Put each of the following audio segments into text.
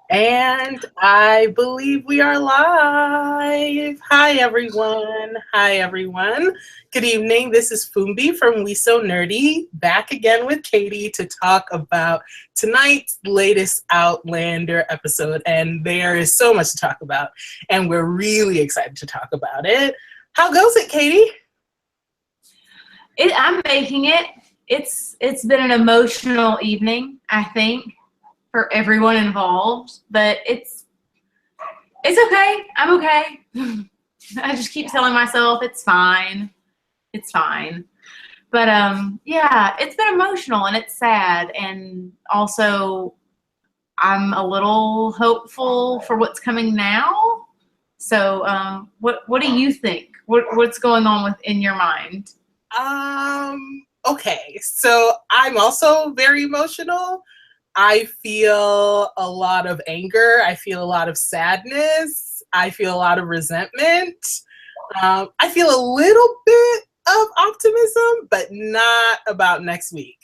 And I believe we are live. Hi, everyone. Hi, everyone. Good evening. This is Fumbi from We So Nerdy, back again with Katie to talk about tonight's latest Outlander episode. And there is so much to talk about, and we're really excited to talk about it. How goes it, Katie? I'm making it. It's been an emotional evening, I think, for everyone involved, but it's okay. I'm okay. I just keep telling myself it's fine. It's fine. But yeah, it's been emotional and it's sad, and also I'm a little hopeful for what's coming now. So what do you think? What's going on in your mind? Okay, so I'm also very emotional. I feel a lot of anger. I feel a lot of sadness. I feel a lot of resentment. I feel a little bit of optimism, but not about next week.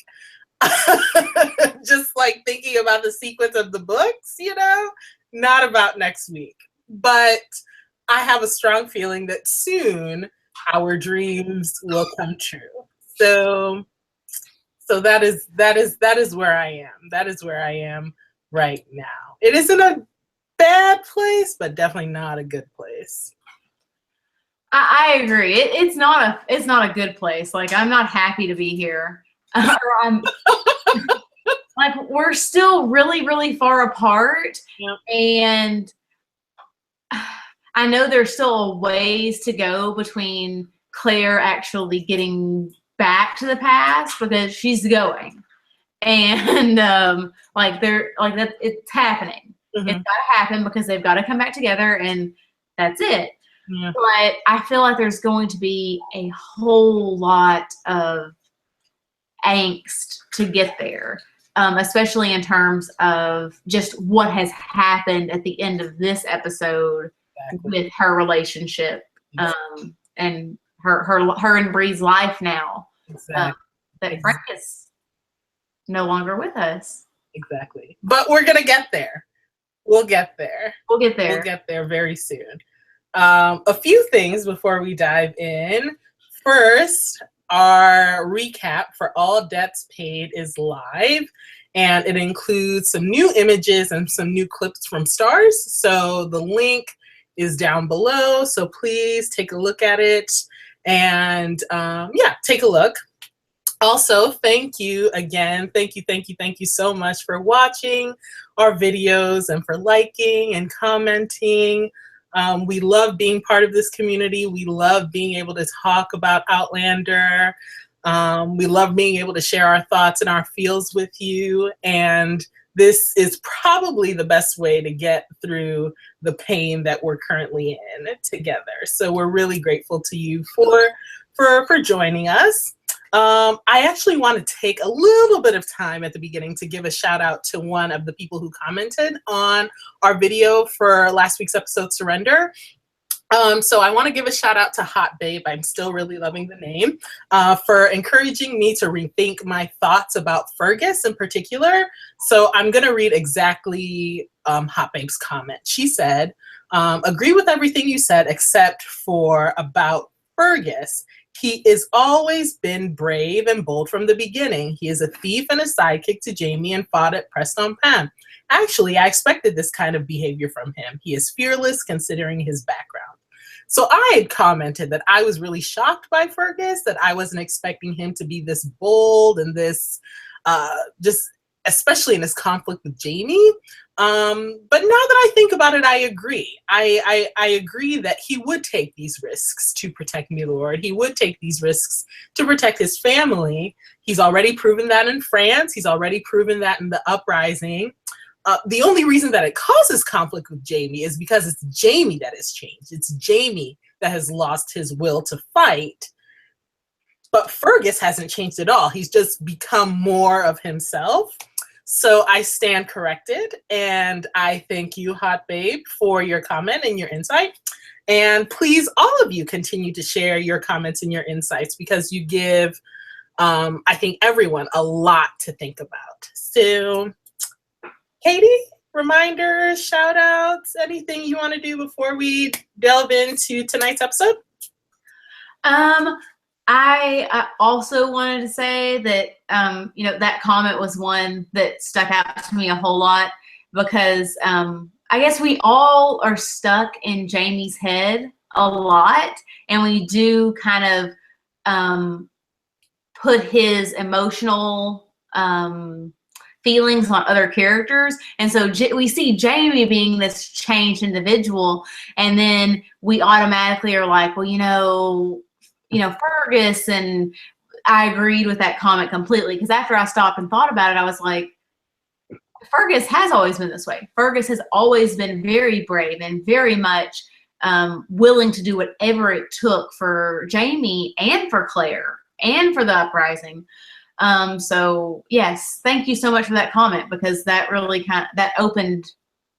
Just like thinking about the sequence of the books, not about next week. But I have a strong feeling that soon our dreams will come true. So that is where I am. That is where I am right now. It isn't a bad place, but definitely not a good place. I agree. It's not a good place. Like, I'm not happy to be here. Like, we're still really, really far apart. Yep. And I know there's still a ways to go between Claire actually getting back to the past, because she's going, and it's happening. Mm-hmm. It's got to happen because they've got to come back together, and that's it. Yeah. But I feel like there's going to be a whole lot of angst to get there, especially in terms of just what has happened at the end of this episode. Exactly. With her relationship, and her and Bree's life now. Exactly. That Frank is no longer with us. Exactly. But we're gonna get there. We'll get there. We'll get there. We'll get there very soon. A few things before we dive in. First, our recap for All Debts Paid is live, and it includes some new images and some new clips from Stars. So the link is down below, so please take a look at it, and take a look. Also, thank you again. Thank you so much for watching our videos and for liking and commenting. We love being part of this community. We love being able to talk about Outlander. We love being able to share our thoughts and our feels with you. And this is probably the best way to get through the pain that we're currently in together. So we're really grateful to you for joining us. I actually want to take a little bit of time at the beginning to give a shout out to one of the people who commented on our video for last week's episode, Surrender. So I want to give a shout out to Hot Babe, I'm still really loving the name, for encouraging me to rethink my thoughts about Fergus in particular. So I'm going to read exactly Hot Babe's comment. She said, agree with everything you said except for about Fergus. He has always been brave and bold from the beginning. He is a thief and a sidekick to Jamie and fought at Preston Pam. Actually, I expected this kind of behavior from him. He is fearless considering his background. So I had commented that I was really shocked by Fergus, that I wasn't expecting him to be this bold and this, just especially in his conflict with Jamie. But now that I think about it, I agree. I agree that he would take these risks to protect Milord. He would take these risks to protect his family. He's already proven that in France. He's already proven that in the uprising. The only reason that it causes conflict with Jamie is because it's Jamie that has changed. It's Jamie that has lost his will to fight. But Fergus hasn't changed at all. He's just become more of himself. So I stand corrected, and I thank you, Hot Babe, for your comment and your insight. And please, all of you, continue to share your comments and your insights, because you give, I think, everyone a lot to think about. So, Katie, reminders, shout outs, anything you want to do before we delve into tonight's episode? I also wanted to say that, that comment was one that stuck out to me a whole lot because I guess we all are stuck in Jamie's head a lot, and we do kind of put his emotional feelings on other characters. And so we see Jamie being this changed individual, and then we automatically are like, well, Fergus. And I agreed with that comment completely, because after I stopped and thought about it, I was like, Fergus has always been this way. Fergus has always been very brave and very much willing to do whatever it took for Jamie and for Claire and for the uprising. So yes, thank you so much for that comment, because that really that opened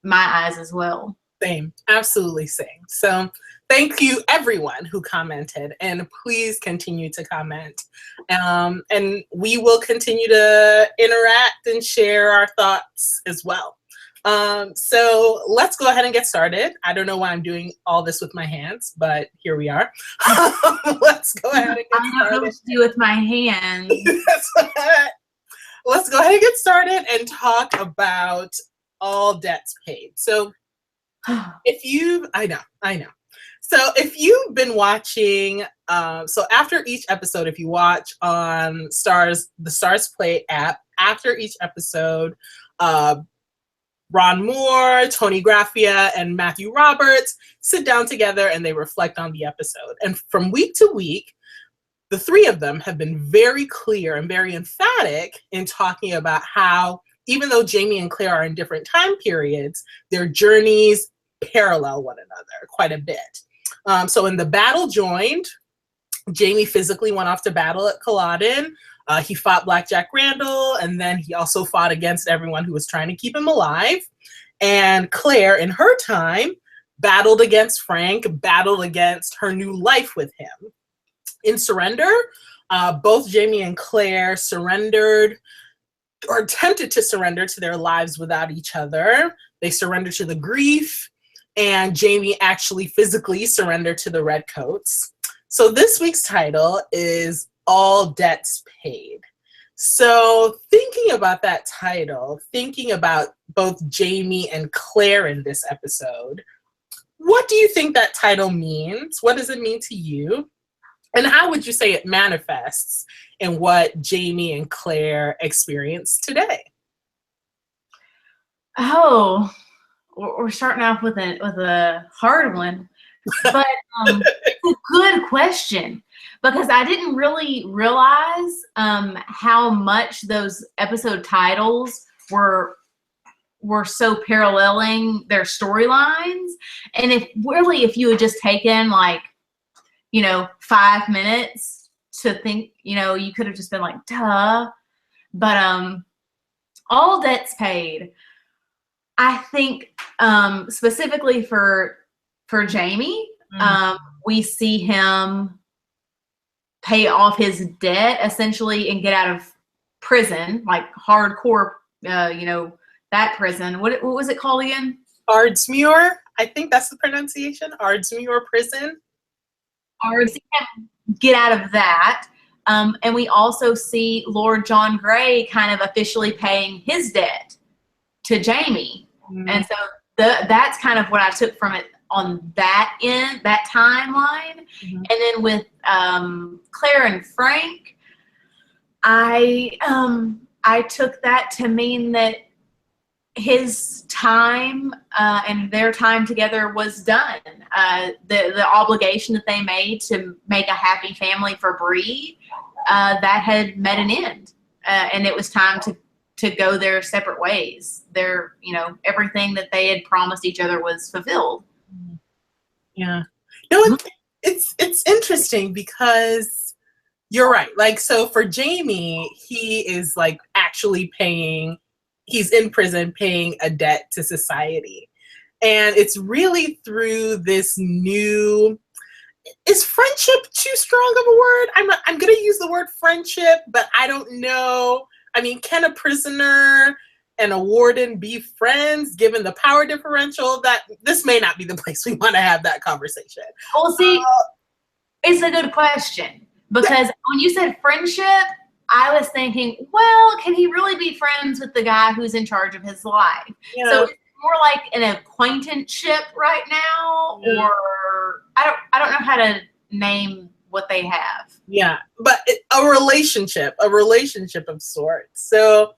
my eyes as well. Same, absolutely same. So thank you everyone who commented, and please continue to comment. And we will continue to interact and share our thoughts as well. So let's go ahead and get started. I don't know why I'm doing all this with my hands, but here we are. Let's go ahead and get started. I don't know what to do with my hands. Let's go ahead and get started and talk about all debts paid. So I know. So if you've been watching, so after each episode, if you watch on the Stars Play app, after each episode, Ron Moore, Tony Graffia, and Matthew Roberts sit down together and they reflect on the episode. And from week to week, the three of them have been very clear and very emphatic in talking about how, even though Jamie and Claire are in different time periods, their journeys parallel one another quite a bit. So in the Battle Joined, Jamie physically went off to battle at Culloden. He fought Blackjack Randall, and then he also fought against everyone who was trying to keep him alive. And Claire, in her time, battled against Frank, battled against her new life with him. In Surrender, both Jamie and Claire surrendered, or attempted to surrender to their lives without each other. They surrendered to the grief, and Jamie actually physically surrendered to the Redcoats. So this week's title is All Debts Paid. So thinking about that title, thinking about both Jamie and Claire in this episode, what do you think that title means? What does it mean to you? And how would you say it manifests in what Jamie and Claire experience today? Oh, we're starting off with a hard one, but it's a good question, because I didn't really realize how much those episode titles were so paralleling their storylines. And if you had just taken 5 minutes to think, you could have just been like, duh. But All Debts Paid, I think specifically for Jamie, we see him pay off his debt essentially and get out of prison, like hardcore, that prison. What was it called again? Ardsmuir. I think that's the pronunciation. Ardsmuir prison. Get out of that. And we also see Lord John Grey kind of officially paying his debt to Jamie. Mm-hmm. And so that's kind of what I took from it on that end, that timeline. Mm-hmm. And then with Claire and Frank, I took that to mean that his time and their time together was done. The obligation that they made to make a happy family for Bree, that had met an end, and it was time to go their separate ways. Everything that they had promised each other was fulfilled. Yeah. No, it's interesting because you're right. Like, so for Jamie, he is like actually he's in prison paying a debt to society. And it's really through this new, is friendship too strong of a word? I'm going to use the word friendship, but I don't know. I mean, can a prisoner and a warden be friends given the power differential? That this may not be the place we want to have that conversation. Well, see, it's a good question because when you said friendship, I was thinking, well, can he really be friends with the guy who's in charge of his life? Yeah. So it's more like an acquaintanceship right now, or I don't know how to name what they have. Yeah, but a relationship of sorts. So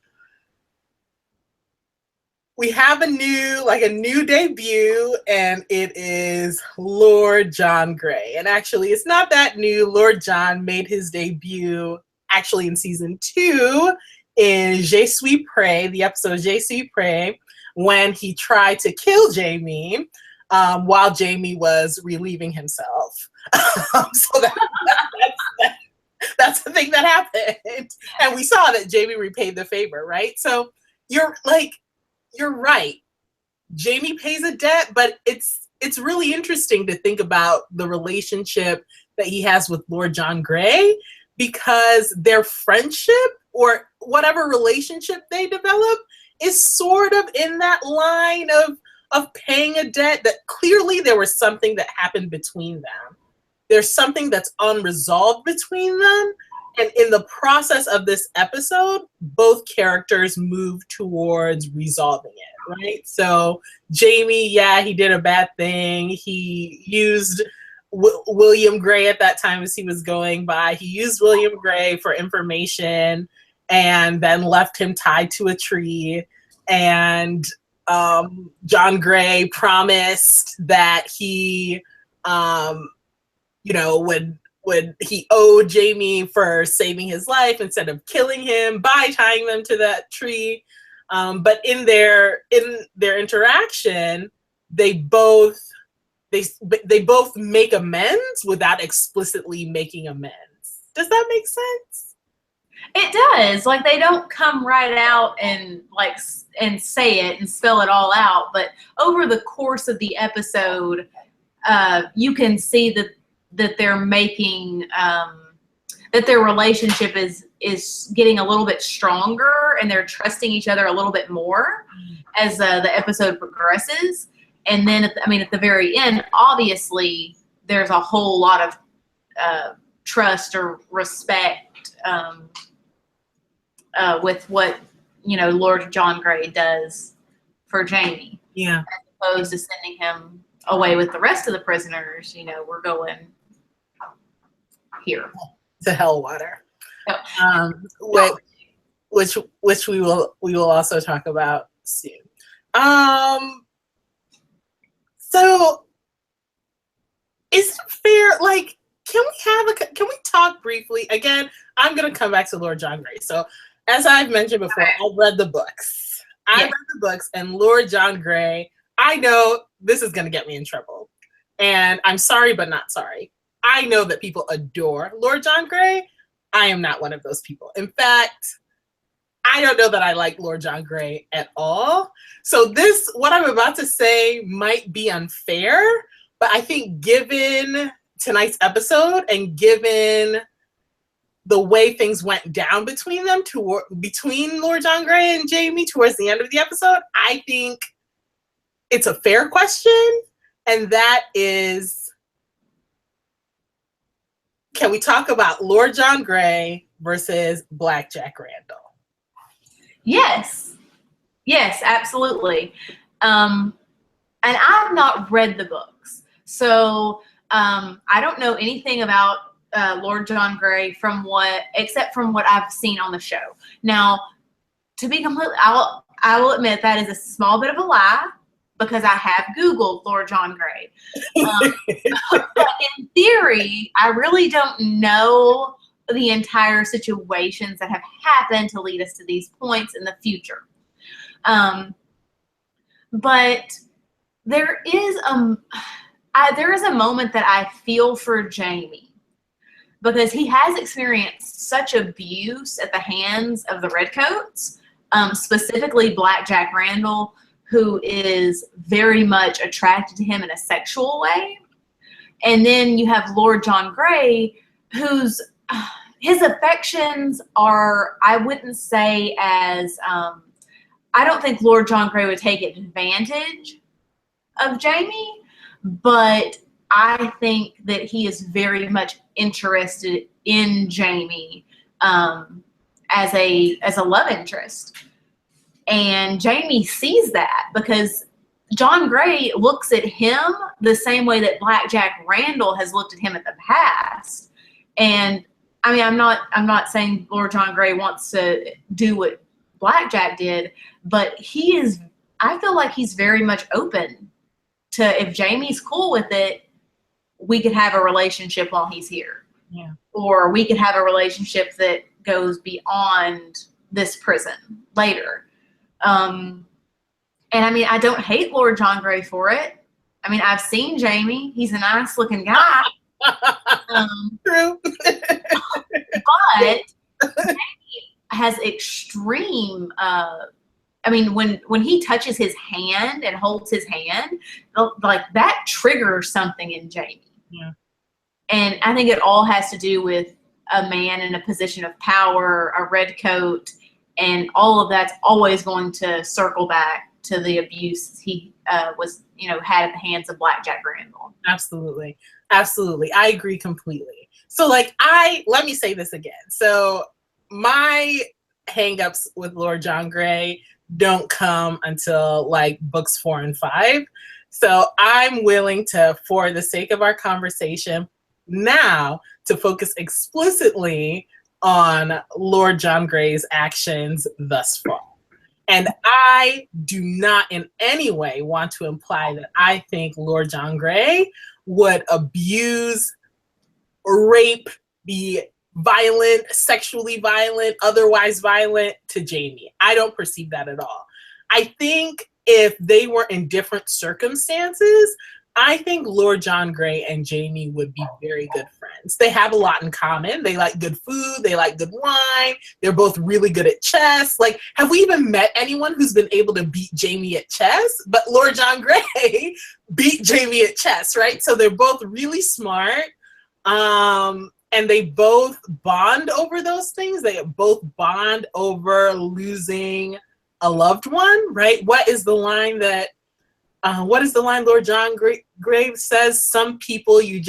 we have a new debut, and it is Lord John Grey. And actually, it's not that new. Lord John made his debut actually in season 2 in Je suis prêt, the episode Je suis prêt, when he tried to kill Jamie while Jamie was relieving himself. So that's the thing that happened. And we saw that Jamie repaid the favor, right? So you're right. Jamie pays a debt, but it's really interesting to think about the relationship that he has with Lord John Grey, because their friendship or whatever relationship they develop is sort of in that line of paying a debt, that clearly there was something that happened between them. There's something that's unresolved between them. And in the process of this episode, both characters move towards resolving it, right? So Jamie, he did a bad thing. He used William Grey at that time as he was going by. He used William Grey for information and then left him tied to a tree. And John Grey promised that he, would he owed Jamie for saving his life instead of killing him by tying them to that tree. But in their interaction, they both make amends without explicitly making amends. Does that make sense? It does. Like, they don't come right out and say it and spell it all out, but over the course of the episode, you can see that they're making that their relationship is getting a little bit stronger, and they're trusting each other a little bit more as the episode progresses. And then at the very end, obviously there's a whole lot of trust or respect with what Lord John Grey does for Jamie. Yeah. As opposed to sending him away with the rest of the prisoners. We're going here to Hellwater, Oh. which we will also talk about soon. So is it fair? Can we talk briefly? Again, I'm gonna come back to Lord John Grey. So as I've mentioned before, I've read the books. And Lord John Grey, I know this is gonna get me in trouble. And I'm sorry, but not sorry. I know that people adore Lord John Grey. I am not one of those people. In fact, I don't know that I like Lord John Grey at all. So what I'm about to say might be unfair, but I think given tonight's episode and given the way things went down between them, between Lord John Grey and Jamie towards the end of the episode, I think it's a fair question. And that is, can we talk about Lord John Grey versus Black Jack Randall? Yes, absolutely. And I've not read the books, so I don't know anything about Lord John Grey except from what I've seen on the show. Now, to be completely, I will admit that is a small bit of a lie, because I have Googled Lord John Grey. But in theory, I really don't know the entire situations that have happened to lead us to these points in the future. But there is a moment that I feel for Jamie, because he has experienced such abuse at the hands of the Redcoats, specifically Black Jack Randall, who is very much attracted to him in a sexual way. And then you have Lord John Grey, whose his affections are, I wouldn't say as I don't think Lord John Grey would take advantage of Jamie, but I think that he is very much interested in Jamie as a love interest. And Jamie sees that because John Grey looks at him the same way that Blackjack Randall has looked at him in the past. And I mean, I'm not saying Lord John Grey wants to do what Blackjack did, but I feel like he's very much open to, if Jamie's cool with it, we could have a relationship while he's here. Yeah. Or we could have a relationship that goes beyond this prison later. And I mean, I don't hate Lord John Grey for it. I mean, I've seen Jamie. He's a nice looking guy. True. But Jamie has extreme, I mean, when he touches his hand and holds his hand, like that triggers something in Jamie. Yeah. And I think it all has to do with a man in a position of power, a red coat, and all of that's always going to circle back to the abuse he was, had at the hands of Blackjack Randall. Absolutely. Absolutely. I agree completely. So let me say this again. So my hangups with Lord John Grey don't come until like books 4 and 5. So I'm willing to, for the sake of our conversation now, to focus explicitly on Lord John Grey's actions thus far. And I do not in any way want to imply that I think Lord John Grey would abuse, rape, be violent, sexually violent, otherwise violent to Jamie. I don't perceive that at all. I think if they were in different circumstances, I think Lord John Grey and Jamie would be very good friends. They have a lot in common. They like good food. They like good wine. They're both really good at chess. Like, have we even met anyone who's been able to beat Jamie at chess? But Lord John Grey beat Jamie at chess, right? So they're both really smart. And they both bond over those things. They both bond over losing a loved one, right? What is the line Lord John Grey says? Some people you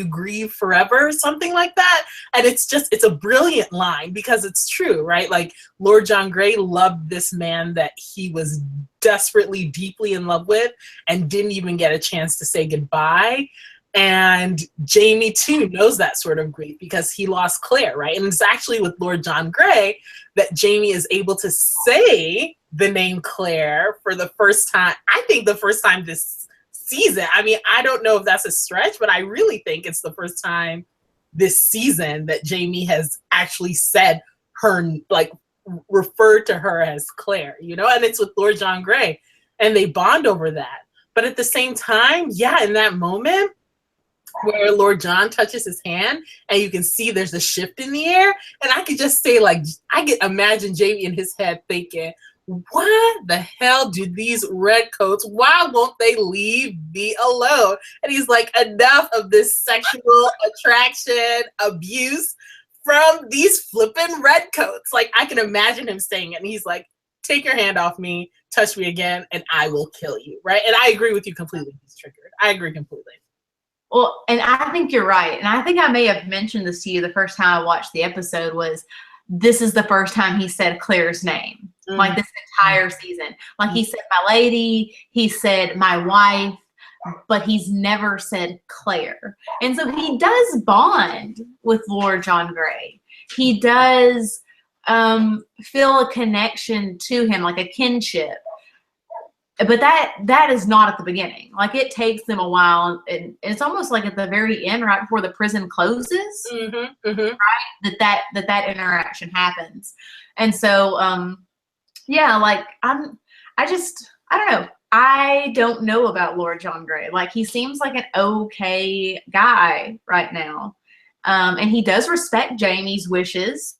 grieve forever, something like that. And it's a brilliant line because it's true, right? Like Lord John Grey loved this man that he was desperately, deeply in love with and didn't even get a chance to say goodbye. And Jamie too knows that sort of grief because he lost Claire, right? And it's actually with Lord John Grey that Jamie is able to say the name Claire for the first time. I think the first time this season. I mean, I don't know if that's a stretch, but I really think it's the first time this season that Jamie has actually said her, like referred to her as Claire, and it's with Lord John Grey and they bond over that. But at the same time, yeah, in that moment, where Lord John touches his hand and you can see there's a shift in the air. And I could just say, like, I could imagine Jamie in his head thinking, what the hell do these redcoats, why won't they leave me alone? And he's like, enough of this sexual attraction abuse from these flippin' redcoats. Like, I can imagine him saying it. And he's like, take your hand off me, touch me again, and I will kill you, right? And I agree with you completely. He's triggered. I agree completely. Well, and I think you're right. And I think I may have mentioned this to you the first time I watched the episode was this is the first time he said Claire's name. Mm-hmm. Like this entire season. Like he said my lady, he said my wife, but he's never said Claire. And so he does bond with Lord John Grey. He does feel a connection to him, like a kinship. But that is not at the beginning. Like it takes them a while, and it's almost like at the very end, right before the prison closes, right? That interaction happens, and so yeah, like I don't know. I don't know about Lord John Grey. Like he seems like an okay guy right now, and he does respect Jamie's wishes.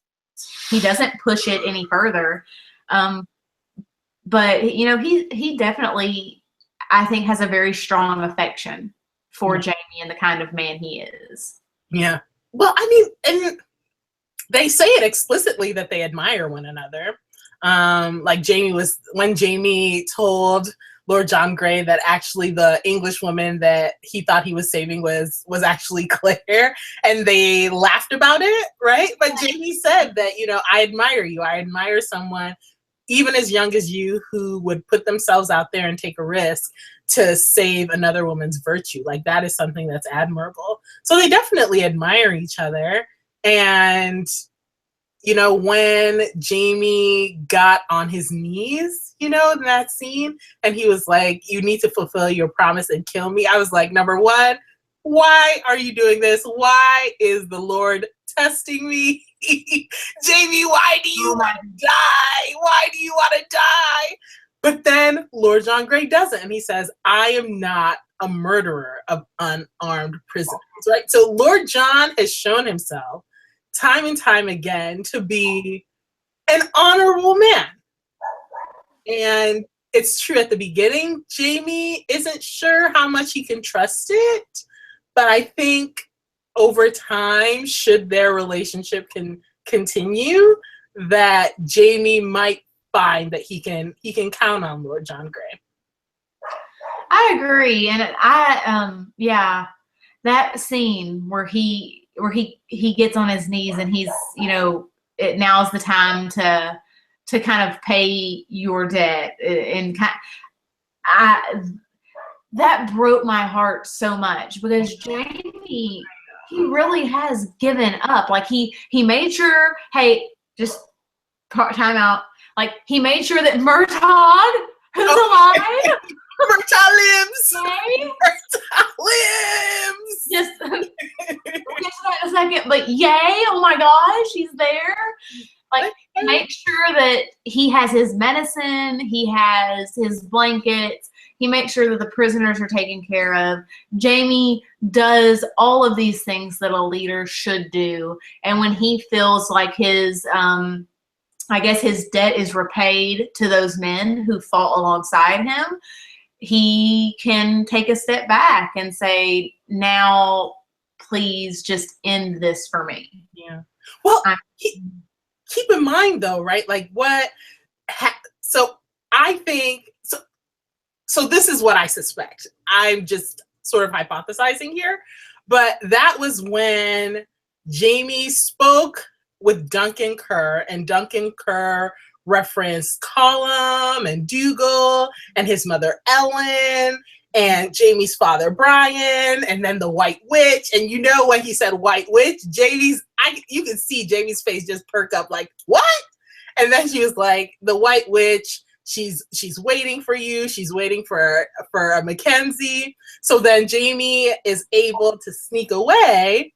He doesn't push it any further. But he definitely, I think, has a very strong affection for Jamie and the kind of man he is. Yeah. Well, I mean, and they say it explicitly that they admire one another. Like when Jamie told Lord John Grey that actually the English woman that he thought he was saving was actually Claire, and they laughed about it, right? But Jamie said that, I admire you. I admire someone even as young as you who would put themselves out there and take a risk to save another woman's virtue. Like, that is something that's admirable. So they definitely admire each other. And when Jamie got on his knees, in that scene, and he was like, you need to fulfill your promise and kill me. I was like, number one, why are you doing this? Why is the Lord testing me? Jamie, why do you want to die? Why do you want to die? But then Lord John Grey doesn't. And he says, I am not a murderer of unarmed prisoners, right? So Lord John has shown himself time and time again to be an honorable man. And it's true at the beginning, Jamie isn't sure how much he can trust it. But I think over time, should their relationship continue, that Jamie might find that he can count on Lord John Grey. I agree. And that scene where he gets on his knees and he's, now's the time to kind of pay your debt, and that broke my heart so much, because Jamie, he really has given up. Like, he made sure, hey, just time out. Like, he made sure that Murtaugh, who's alive, Murtaugh lives. Okay? Murtaugh lives. Just we'll get to that in a second. But yay! Oh my gosh, he's there. Like, make sure that he has his medicine. He has his blankets. He makes sure that the prisoners are taken care of. Jamie does all of these things that a leader should do. And when he feels like his debt is repaid to those men who fought alongside him, he can take a step back and say, now, please just end this for me. Yeah. Well, keep in mind, though, right? Like, so I think, so this is what I suspect. I'm just sort of hypothesizing here. But that was when Jamie spoke with Duncan Kerr, and Duncan Kerr referenced Colum and Dougal and his mother Ellen and Jamie's father Brian, and then the White Witch. And when he said White Witch, you could see Jamie's face just perk up, like, what? And then she was like, the White Witch, she's waiting for you. She's waiting for Mackenzie. So then Jamie is able to sneak away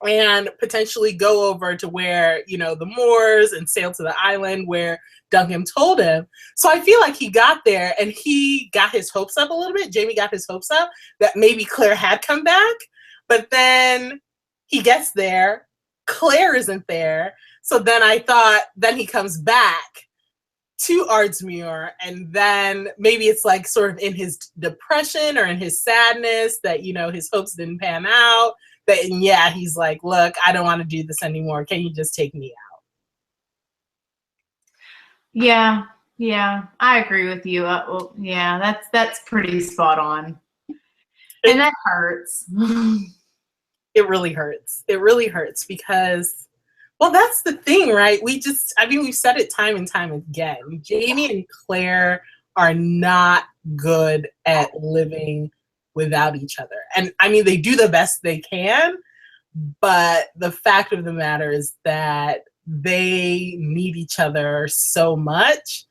and potentially go over to where, the Moors, and sail to the island where Duncan told him. So I feel like he got there and he got his hopes up a little bit. Jamie got his hopes up that maybe Claire had come back, but then he gets there, Claire isn't there. So then I thought, then he comes back to Ardsmuir, and then maybe it's like sort of in his depression or in his sadness that, his hopes didn't pan out. He's like, look, I don't want to do this anymore. Can you just take me out? Yeah, I agree with you. That's pretty spot on. And that hurts. It really hurts. It really hurts because, well, that's the thing, right? We've said it time and time again. Jamie and Claire are not good at living without each other. And they do the best they can, but the fact of the matter is that they need each other so much.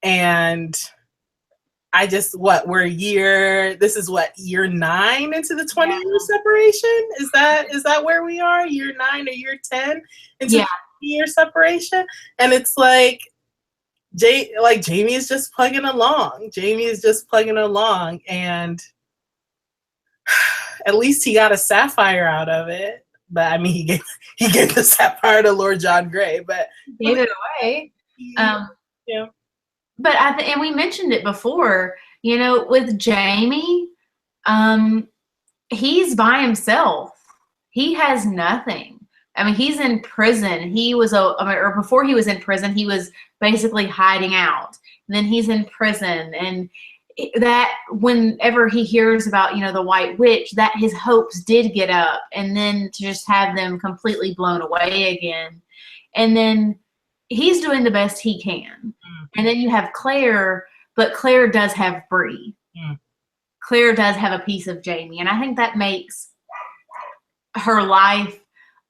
And this is year 9 into the 20-year separation? Is that where we are? Year 9 or year 10 into the 20-year separation? And it's like, Jamie is just plugging along. And at least he got a sapphire out of it. But he gave the sapphire to Lord John Grey, but gave it away. Yeah. But and we mentioned it before, with Jamie, he's by himself. He has nothing. I mean, he's in prison. He was or before he was in prison, he was basically hiding out. And then he's in prison, and that whenever he hears about, the White Witch, that his hopes did get up, and then to just have them completely blown away again. And then he's doing the best he can. And then you have Claire, but Claire does have Bree. Claire does have a piece of Jamie, and I think that makes her life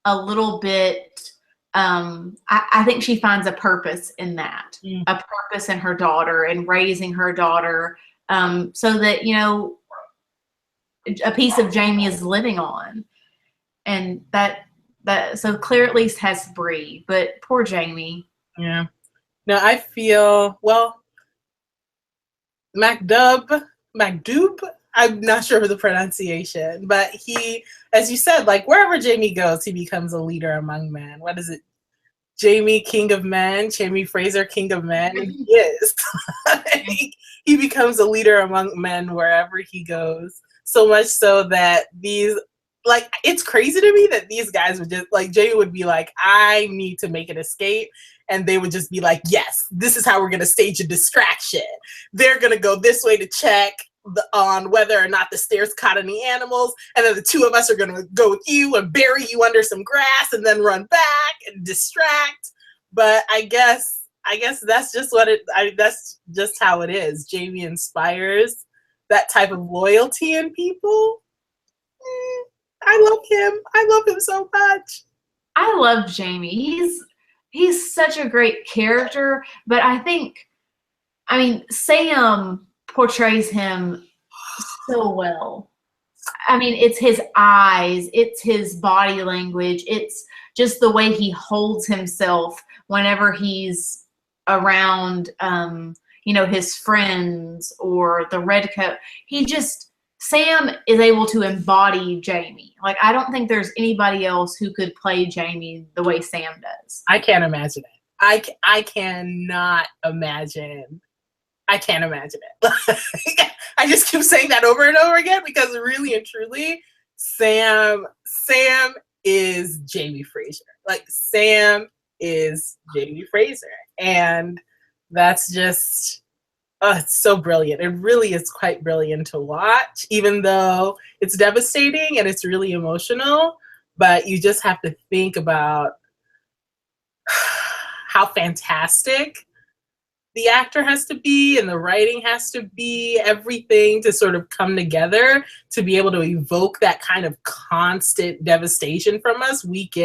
a little bit, I think she finds a purpose in that, a purpose in her daughter and raising her daughter, so that, a piece of Jamie is living on. And so Claire at least has Bree, but poor Jamie. Yeah. No, I feel, well, MacDoob, I'm not sure of the pronunciation, but he, as you said, like wherever Jamie goes, he becomes a leader among men. What is it? Jamie, King of Men, Jamie Fraser, King of Men, and he is. He becomes a leader among men wherever he goes. So much so that it's crazy to me that these guys would just, like, Jamie would be like, I need to make an escape. And they would just be like, yes, this is how we're going to stage a distraction. They're going to go this way to check on whether or not the stairs caught any animals. And then the two of us are going to go with you and bury you under some grass and then run back and distract. But I guess that's just that's just how it is. Jamie inspires that type of loyalty in people. I love him. I love him so much. I love Jamie. He's such a great character, but Sam portrays him so well. I mean, it's his eyes, it's his body language, it's just the way he holds himself whenever he's around, his friends or the redcoat. Sam is able to embody Jamie. Like, I don't think there's anybody else who could play Jamie the way Sam does. I can't imagine it. I cannot imagine. I can't imagine it. I just keep saying that over and over again because really and truly, Sam is Jamie Fraser. Like, Sam is Jamie Fraser. And that's just... it's so brilliant. It really is quite brilliant to watch, even though it's devastating and it's really emotional. But you just have to think about how fantastic the actor has to be and the writing has to be, everything to sort of come together to be able to evoke that kind of constant devastation from us week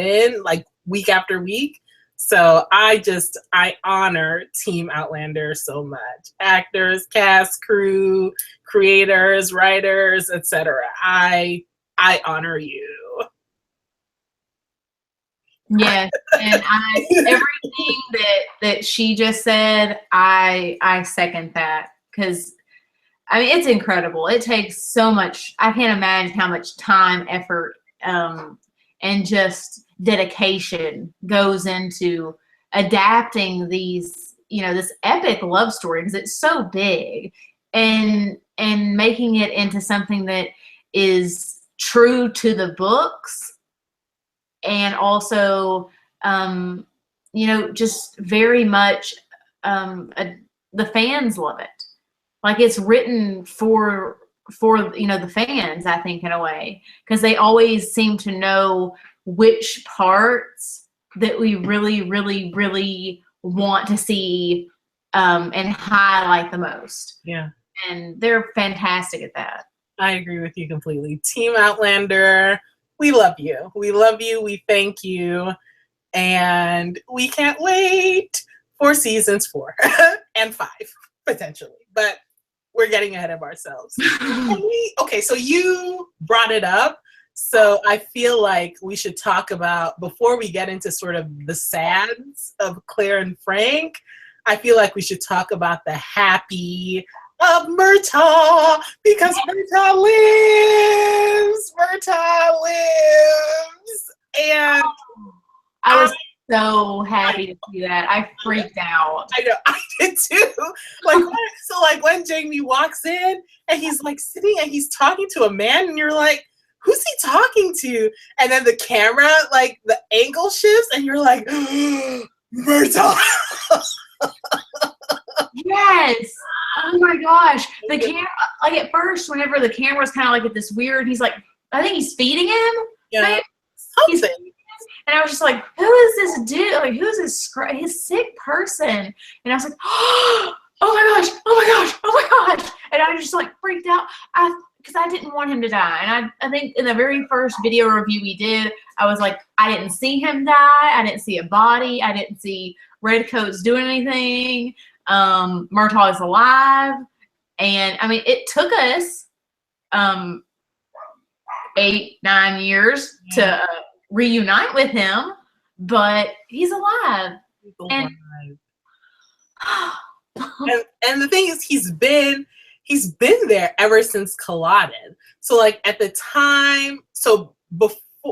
after week. So I honor Team Outlander so much. Actors, cast, crew, creators, writers, etc. I honor you. Yes, and everything that she just said, I second that, because it's incredible. It takes so much. I can't imagine how much time, effort, and just dedication goes into adapting these, this epic love story, because it's so big, and making it into something that is true to the books, and also just very much the fans love it. Like, it's written for the fans, I think, in a way, because they always seem to know which parts that we really, really, really want to see and highlight the most. Yeah. And they're fantastic at that. I agree with you completely. Team Outlander, we love you. We love you. We thank you. And we can't wait for seasons 4 and 5, potentially. But we're getting ahead of ourselves. Okay, so you brought it up. So I feel like we should talk about, before we get into sort of the sads of Claire and Frank, I feel like we should talk about the happy of Murtaugh, because Murtaugh lives. Murtaugh lives. And I was so happy to see that. I freaked out. I know, I did too. When Jamie walks in and he's like sitting and he's talking to a man, and you're like, who's he talking to? And then the camera, like the angle shifts, and you're like, Murtaugh. Yes. Oh my gosh. The camera, like at first, whenever the camera's kind of like at this weird, he's like, I think he's feeding him. Yeah. Right? Something. And I was just like, who is this dude? Like, who's this his sick person? And I was like, oh my gosh, oh my gosh, oh my gosh. And I just like freaked out. Because I didn't want him to die. And I think in the very first video review we did, I was like, I didn't see him die. I didn't see a body. I didn't see Redcoats doing anything. Murtaugh is alive. And I mean, it took us 8-9 years to reunite with him, but he's alive. And the thing is, he's been there ever since Culloden. So like at the time,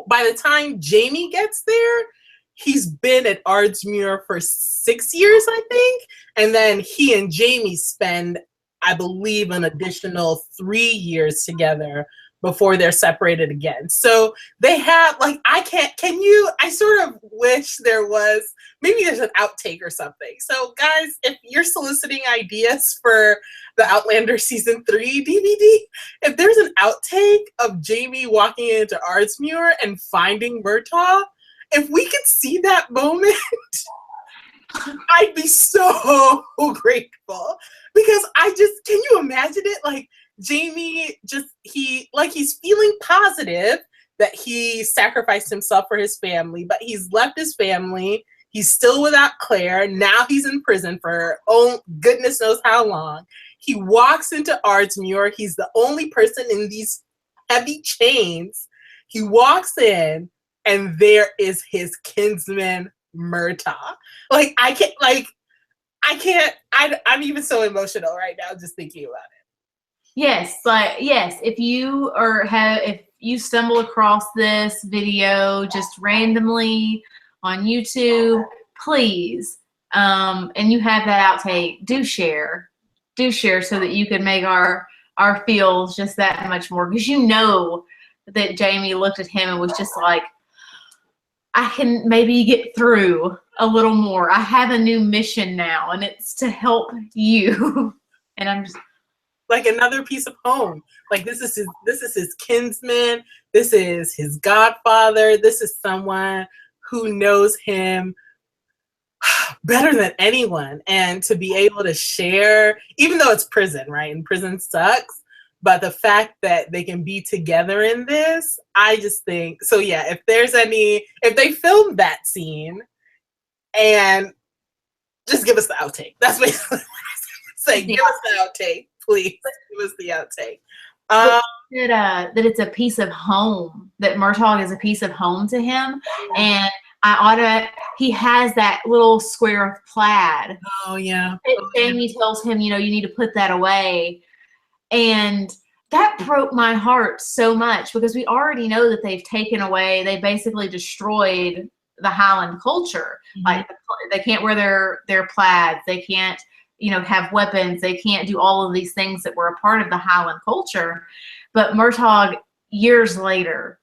by the time Jamie gets there, he's been at Ardsmuir for 6 years, I think. And then he and Jamie spend, I believe, an additional 3 years together before they're separated again. So they have, like, I sort of wish there was, maybe there's an outtake or something. So guys, if you're soliciting ideas for the Outlander season 3 DVD, if there's an outtake of Jamie walking into Ardsmuir and finding Murtaugh, if we could see that moment, I'd be so grateful. Because can you imagine it? Like, Jamie he's feeling positive that he sacrificed himself for his family, but he's left his family. He's still without Claire. Now he's in prison for goodness knows how long. He walks into Ardsmuir. He's the only person in these heavy chains. He walks in, and there is his kinsman, Murtaugh. I'm even so emotional right now just thinking about it. yes, if you stumble across this video just randomly on YouTube, please, and you have that outtake, do share so that you can make our feels just that much more, because you know that Jamie looked at him and was just like, I can maybe get through a little more. I have a new mission now, and it's to help you. And I'm just like another piece of home. Like, this is his kinsman. This is his godfather. This is someone who knows him better than anyone. And to be able to share, even though it's prison, right? And prison sucks, but the fact that they can be together in this, I just think, so yeah, if they filmed that scene, and just give us the outtake. That's basically what I say. Give us the outtake, please. Give us the outtake. That it's a piece of home, that Murtaugh is a piece of home to him. And he has that little square of plaid. Oh, yeah. Jamie tells him, you need to put that away. And that broke my heart so much, because we already know that they basically destroyed the Highland culture. Mm-hmm. Like, they can't wear their plaids. They can't, have weapons. They can't do all of these things that were a part of the Highland culture. But Murtaugh, years later,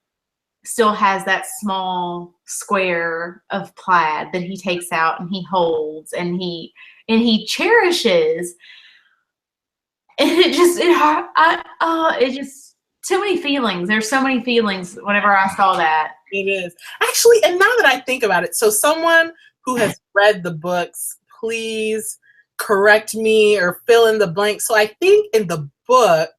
still has that small square of plaid that he takes out and he holds and he cherishes. And it just too many feelings. There's so many feelings whenever I saw that. It is. Actually, and now that I think about it, so someone who has read the books, please correct me or fill in the blank. So I think in the book,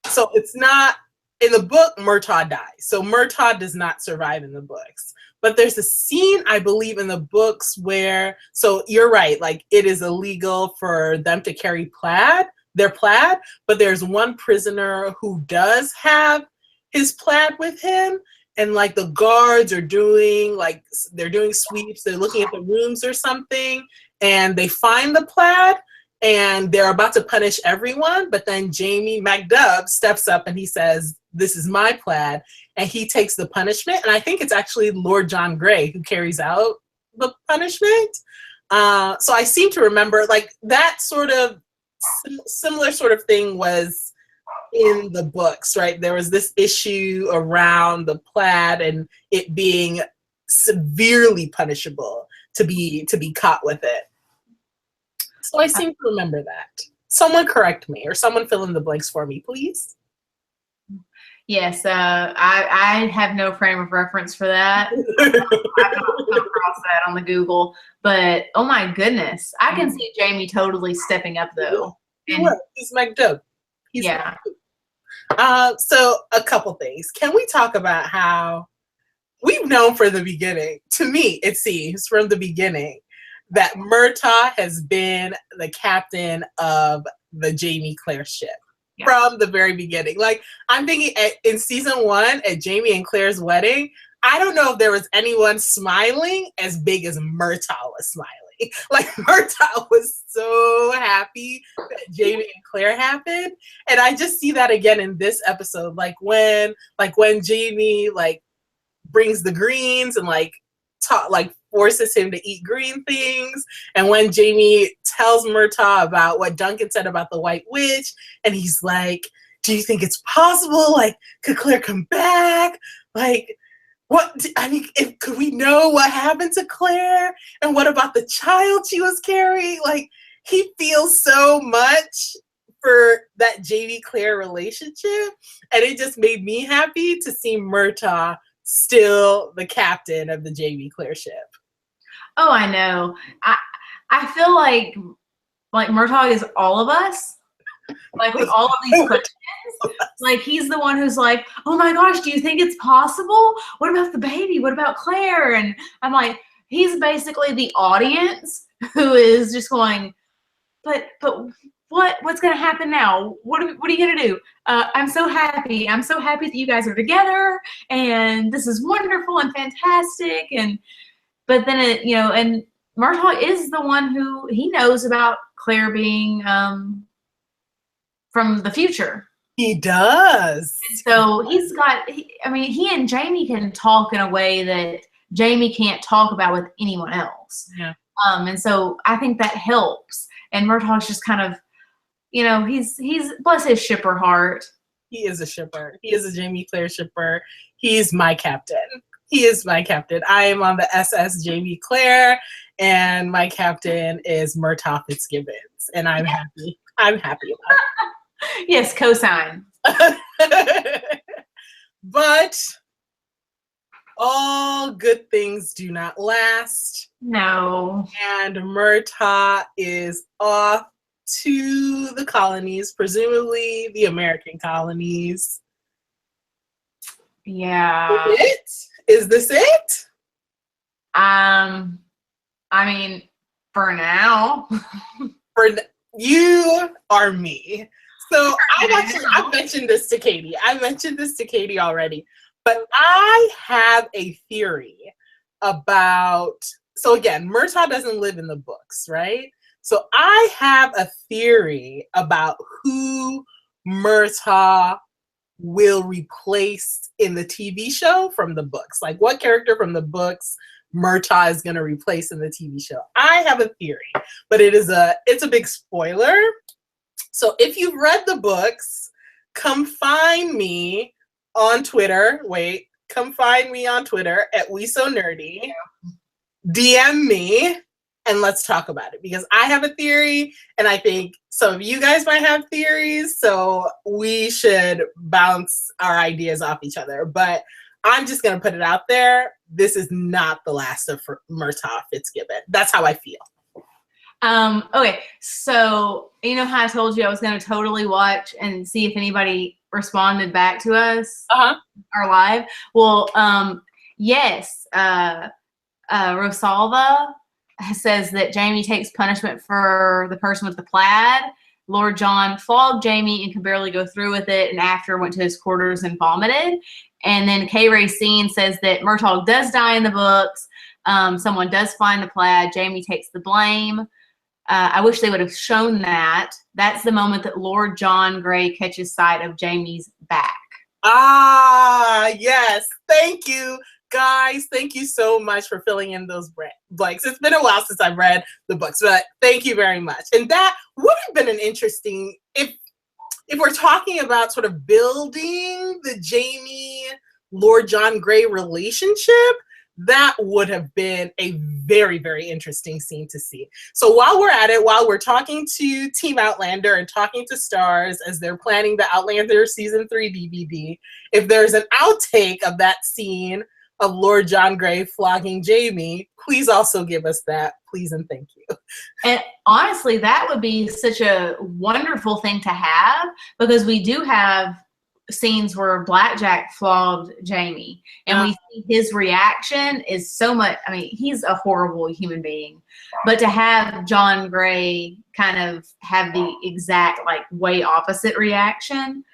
so it's not, in the book, Murtaugh dies. So Murtaugh does not survive in the books. But there's a scene, I believe, in the books where, so you're right, like, it is illegal for them to carry their plaid, but there's one prisoner who does have his plaid with him, and like the guards are doing sweeps, they're looking at the rooms or something, and they find the plaid, and they're about to punish everyone, but then Jamie McDubb steps up and he says, "This is my plaid," and he takes the punishment. And I think it's actually Lord John Grey who carries out the punishment. So I seem to remember, like, that sort of similar sort of thing was in the books, right? There was this issue around the plaid and it being severely punishable to be caught with it. So I seem to remember that. Someone correct me, or someone fill in the blanks for me, please. Yes, I have no frame of reference for that. I've not come across that on the Google, but oh my goodness, I can see Jamie totally stepping up though. He's mic'd up. Yeah. So a couple things. Can we talk about how we've known from the beginning, to me it seems from the beginning, that Murtaugh has been the captain of the Jamie Claire ship. Yeah. From the very beginning. Like, I'm thinking in season 1 at Jamie and Claire's wedding, I don't know if there was anyone smiling as big as Murtaugh was smiling. Like, Murtaugh was so happy that Jamie and Claire happened. And I just see that again in this episode. Like when Jamie brings the greens and forces him to eat green things. And when Jamie tells Murtaugh about what Duncan said about the White Witch, and he's like, do you think it's possible? Like, could Claire come back? Like, could we know what happened to Claire? And what about the child she was carrying? Like, he feels so much for that Jamie-Claire relationship. And it just made me happy to see Murtaugh still the captain of the Jamie-Claire ship. Oh, I know. I feel like Murtaugh is all of us. Like, with all of these questions, like, he's the one who's like, oh my gosh, do you think it's possible? What about the baby? What about Claire? And I'm like, he's basically the audience who is just going, but what's going to happen now? What are you going to do? I'm so happy. I'm so happy that you guys are together, and this is wonderful and fantastic. But then and Murtaugh is the one who he knows about Claire being from the future. He does. And so he and Jamie can talk in a way that Jamie can't talk about with anyone else. Yeah. And so I think that helps. And Murtaugh's just kind of, he's bless his shipper heart. He is a shipper. He is a Jamie Claire shipper. He's my captain. He is my captain. I am on the SS Jamie Claire, and my captain is Murtaugh Fitzgibbons, and I'm happy. I'm happy about it. Yes, cosign. But all good things do not last. No. And Murtaugh is off to the colonies, presumably the American colonies. Yeah. Is this it? I mean, for now. You are me. So I mentioned this to Katie. I mentioned this to Katie already. But I have a theory about, so again, Murtaugh doesn't live in the books, right? So I have a theory about who Murtaugh will replace in the TV show from the books. Like, what character from the books Murtaugh is going to replace in the TV show. I have a theory, but it's a big spoiler. So if you've read the books, come find me on Twitter. Come find me on Twitter at We So Nerdy. DM me and let's talk about it, because I have a theory and I think some of you guys might have theories, so we should bounce our ideas off each other. But I'm just going to put it out there. This is not the last of Murtaugh Fitzgibbon. That's how I feel. Okay, so you know how I told you I was going to totally watch and see if anybody responded back to us our live? Well, yes, Rosalva says that Jamie takes punishment for the person with the plaid. Lord John flogged Jamie and could barely go through with it, and after went to his quarters and vomited. And then Kay Racine says that Murtaugh does die in the books. Someone does find the plaid. Jamie takes the blame. I wish they would have shown that. That's the moment that Lord John Grey catches sight of Jamie's back. Ah, yes. Thank you, guys. Thank you so much for filling in those blanks. It's been a while since I've read the books, but thank you very much. And that would have been an interesting, if if we're talking about sort of building the Jamie Lord John Grey relationship, that would have been a very, very interesting scene to see. So while we're at it, while we're talking to Team Outlander and talking to Stars as they're planning the Outlander Season 3 DVD, if there's an outtake of that scene of Lord John Grey flogging Jamie, please also give us that. Please and thank you. And honestly, that would be such a wonderful thing to have, because we do have scenes where Blackjack flogged Jamie, and we see his reaction is so much. I mean, he's a horrible human being, but to have John Grey kind of have the exact like way opposite reaction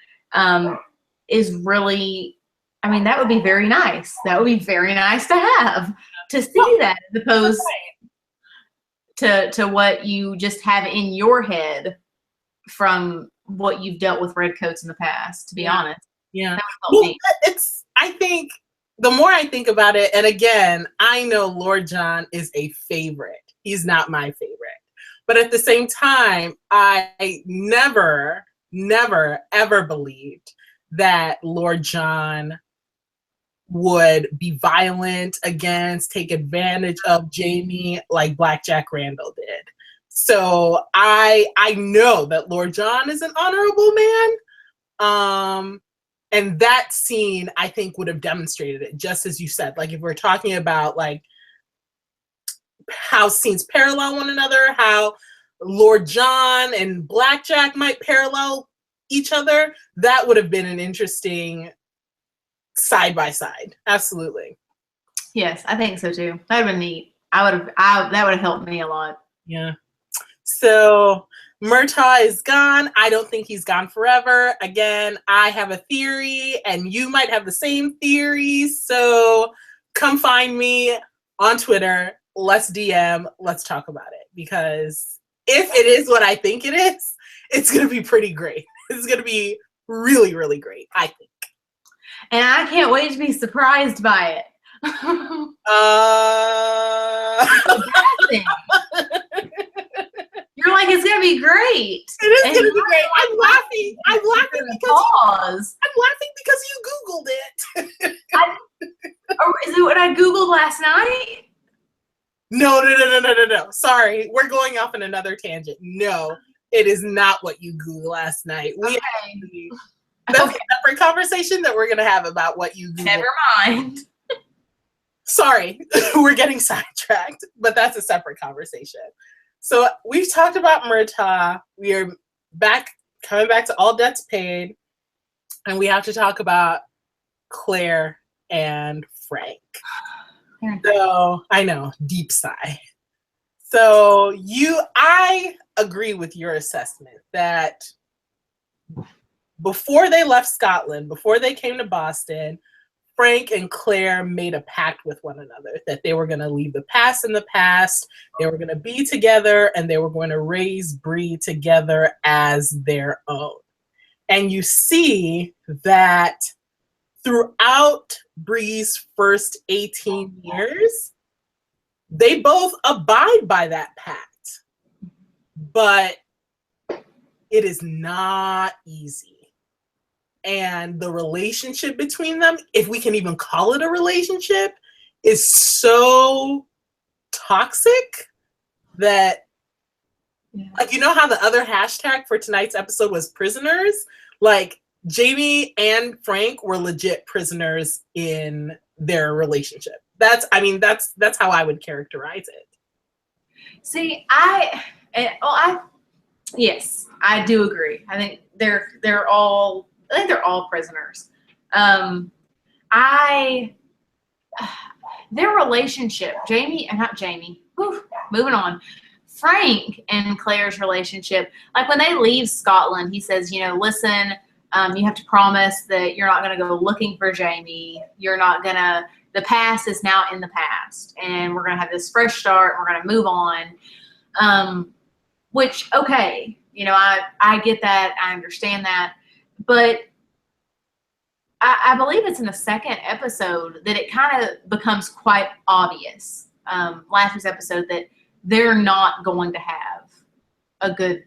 is really, I mean, that would be very nice. That would be very nice to have, to see that, as opposed to what you just have in your head from what you've dealt with redcoats in the past, to be honest. Yeah. Well, I think the more I think about it, and again, I know Lord John is a favorite. He's not my favorite. But at the same time, I never, ever believed that Lord John would be violent against, take advantage of Jamie like Blackjack Randall did. So I know that Lord John is an honorable man. And that scene, I think, would have demonstrated it, just as you said. Like, if we're talking about, like, how scenes parallel one another, how Lord John and Blackjack might parallel each other, that would have been an interesting side by side. Absolutely. Yes, I think so too. That would have been neat. That would have helped me a lot. Yeah. So Murtaugh is gone. I don't think he's gone forever. Again, I have a theory, and you might have the same theory. So come find me on Twitter. Let's DM. Let's talk about it. Because if it is what I think it is, it's going to be pretty great. It's going to be really, really great, I think. And I can't wait to be surprised by it. You're like, it's gonna be great. It is gonna be great. I'm laughing. I'm laughing because you Googled it. Is it what I Googled last night? No. Sorry, we're going off on another tangent. No, it is not what you Googled last night. That's a separate conversation that we're gonna have about what you Googled. Never mind. Sorry, we're getting sidetracked, but that's a separate conversation. So we've talked about Murtaugh. We are coming back to All Debts Paid, and we have to talk about Claire and Frank. So I know, deep sigh. So I agree with your assessment that before they left Scotland, before they came to Boston, Frank and Claire made a pact with one another that they were going to leave the past in the past, they were going to be together, and they were going to raise Bree together as their own. And you see that throughout Bree's first 18 years, they both abide by that pact. But it is not easy. And the relationship between them, if we can even call it a relationship, is so toxic that, like, you know how the other hashtag for tonight's episode was prisoners? Like, Jamie and Frank were legit prisoners in their relationship. That's how I would characterize it. See, yes, I do agree. I think they're all prisoners. Their relationship, moving on. Frank and Claire's relationship, like when they leave Scotland, he says, listen, you have to promise that you're not going to go looking for Jamie. The past is now in the past, and we're going to have this fresh start. We're going to move on. Which, okay, I get that. I understand that. But I believe it's in the second episode that it kind of becomes quite obvious, last week's episode, that they're not going to have a good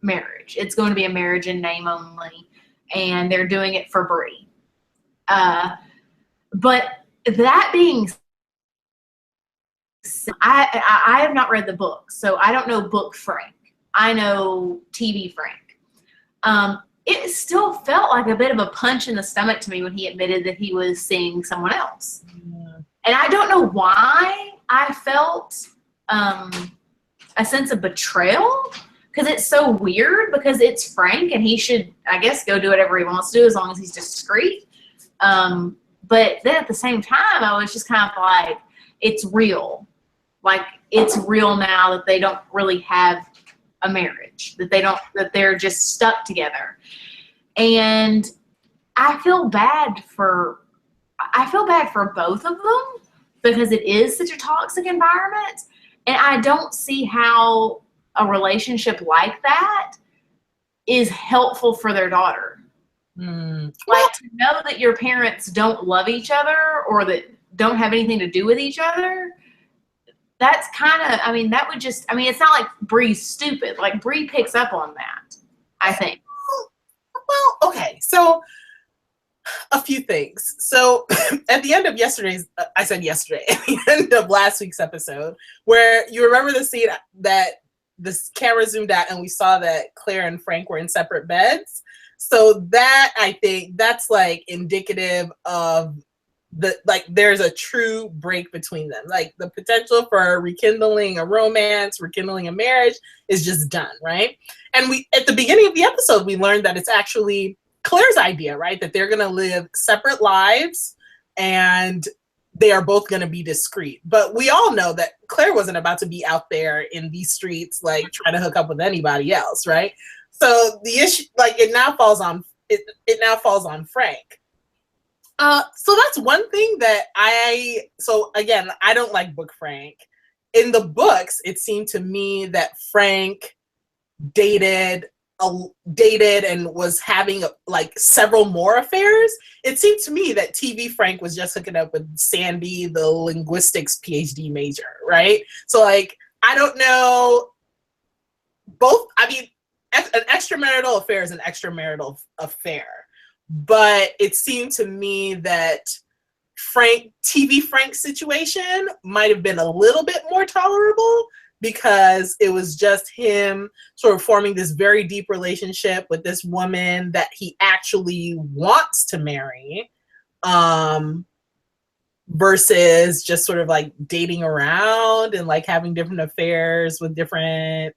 marriage. It's going to be a marriage in name only, and they're doing it for Bree. But that being said, I have not read the book, so I don't know book Frank. I know TV Frank. It still felt like a bit of a punch in the stomach to me when he admitted that he was seeing someone else. Yeah. And I don't know why I felt a sense of betrayal, because it's so weird, because it's Frank and he should, I guess, go do whatever he wants to do as long as he's discreet. But then at the same time, I was just kind of like, it's real. Like, it's real now that they don't really have a marriage, that they're just stuck together. And I feel bad for both of them, because it is such a toxic environment. And I don't see how a relationship like that is helpful for their daughter. Like, to know that your parents don't love each other or that don't have anything to do with each other, that's kind of, I mean, that would just, I mean, it's not like Bree's stupid. Like, Bree picks up on that, I think. Well, okay. So a few things. So at the end of at the end of last week's episode, where you remember the scene that this camera zoomed out and we saw that Claire and Frank were in separate beds. So that, I think that's like indicative of there's a true break between them. Like, the potential for rekindling a romance, rekindling a marriage is just done, right? And we, at the beginning of the episode, we learned that it's actually Claire's idea, right? That they're going to live separate lives and they are both going to be discreet. But we all know that Claire wasn't about to be out there in these streets, like, trying to hook up with anybody else, right? So the issue, like, it now falls on Frank. So that's one thing that again, I don't like book Frank. In the books, it seemed to me that Frank dated and was having like several more affairs. It seemed to me that TV Frank was just hooking up with Sandy, the linguistics PhD major, right? So, like, I don't know. An extramarital affair is an extramarital affair. But it seemed to me that TV Frank's situation might have been a little bit more tolerable, because it was just him sort of forming this very deep relationship with this woman that he actually wants to marry, versus just sort of like dating around and like having different affairs with different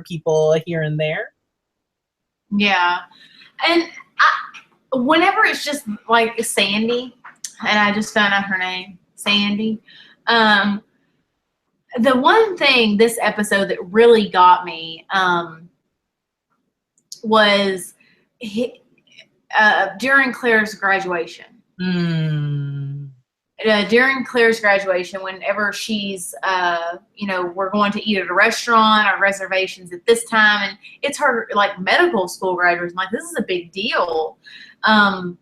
people here and there. Yeah. And whenever it's just like Sandy, and I just found out her name, Sandy, the one thing this episode that really got me was during Claire's graduation. During Claire's graduation, whenever she's, we're going to eat at a restaurant, our reservations at this time, and it's her, like, medical school graduation. Like, this is a big deal. And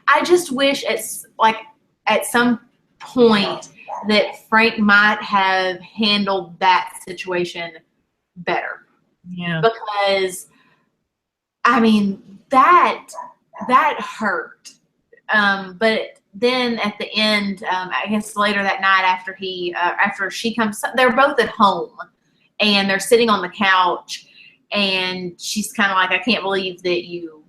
I just wish at some point that Frank might have handled that situation better. Yeah. Because, I mean, that hurt. But then at the end, I guess later that night after she comes, they're both at home and they're sitting on the couch, and she's kind of like, I can't believe that you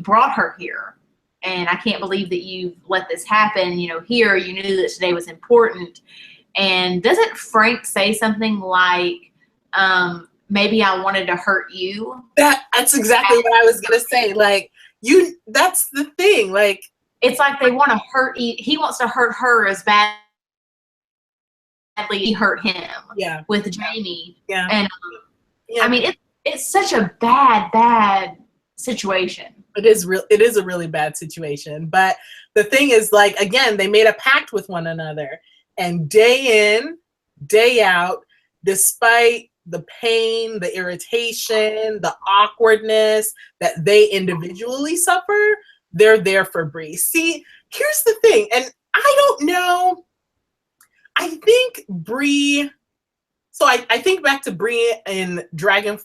brought her here. And I can't believe that you've let this happen. Here, you knew that today was important. And doesn't Frank say something like, maybe I wanted to hurt you? That's exactly what I was going to say. Like, that's the thing. Like, it's like they want to hurt you. He wants to hurt her as badly he hurt him. Yeah. With Jamie. Yeah. And I mean, it's such a bad situation. It is a really bad situation. But the thing is, like, again, they made a pact with one another, and day in, day out, despite the pain, the irritation, the awkwardness that they individually suffer, they're there for Bree. See, here's the thing, and I don't know. I think Bree's So I think back to Bree in Dragonfly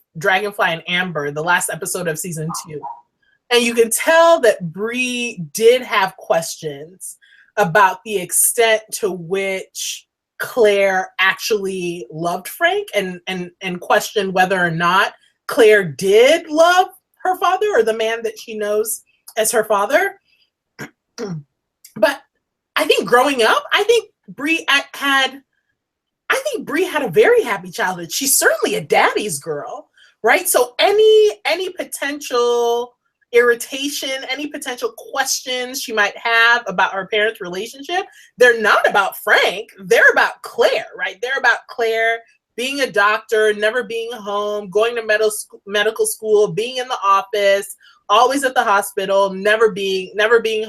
and Amber, the last episode of season 2. And you can tell that Bree did have questions about the extent to which Claire actually loved Frank, and questioned whether or not Claire did love her father, or the man that she knows as her father. But I think growing up, I think Bree had a very happy childhood. She's certainly a daddy's girl, right? So any potential irritation, any potential questions she might have about her parents' relationship, they're not about Frank. They're about Claire, right? They're about Claire being a doctor, never being home, going to medical school, being in the office, always at the hospital, never being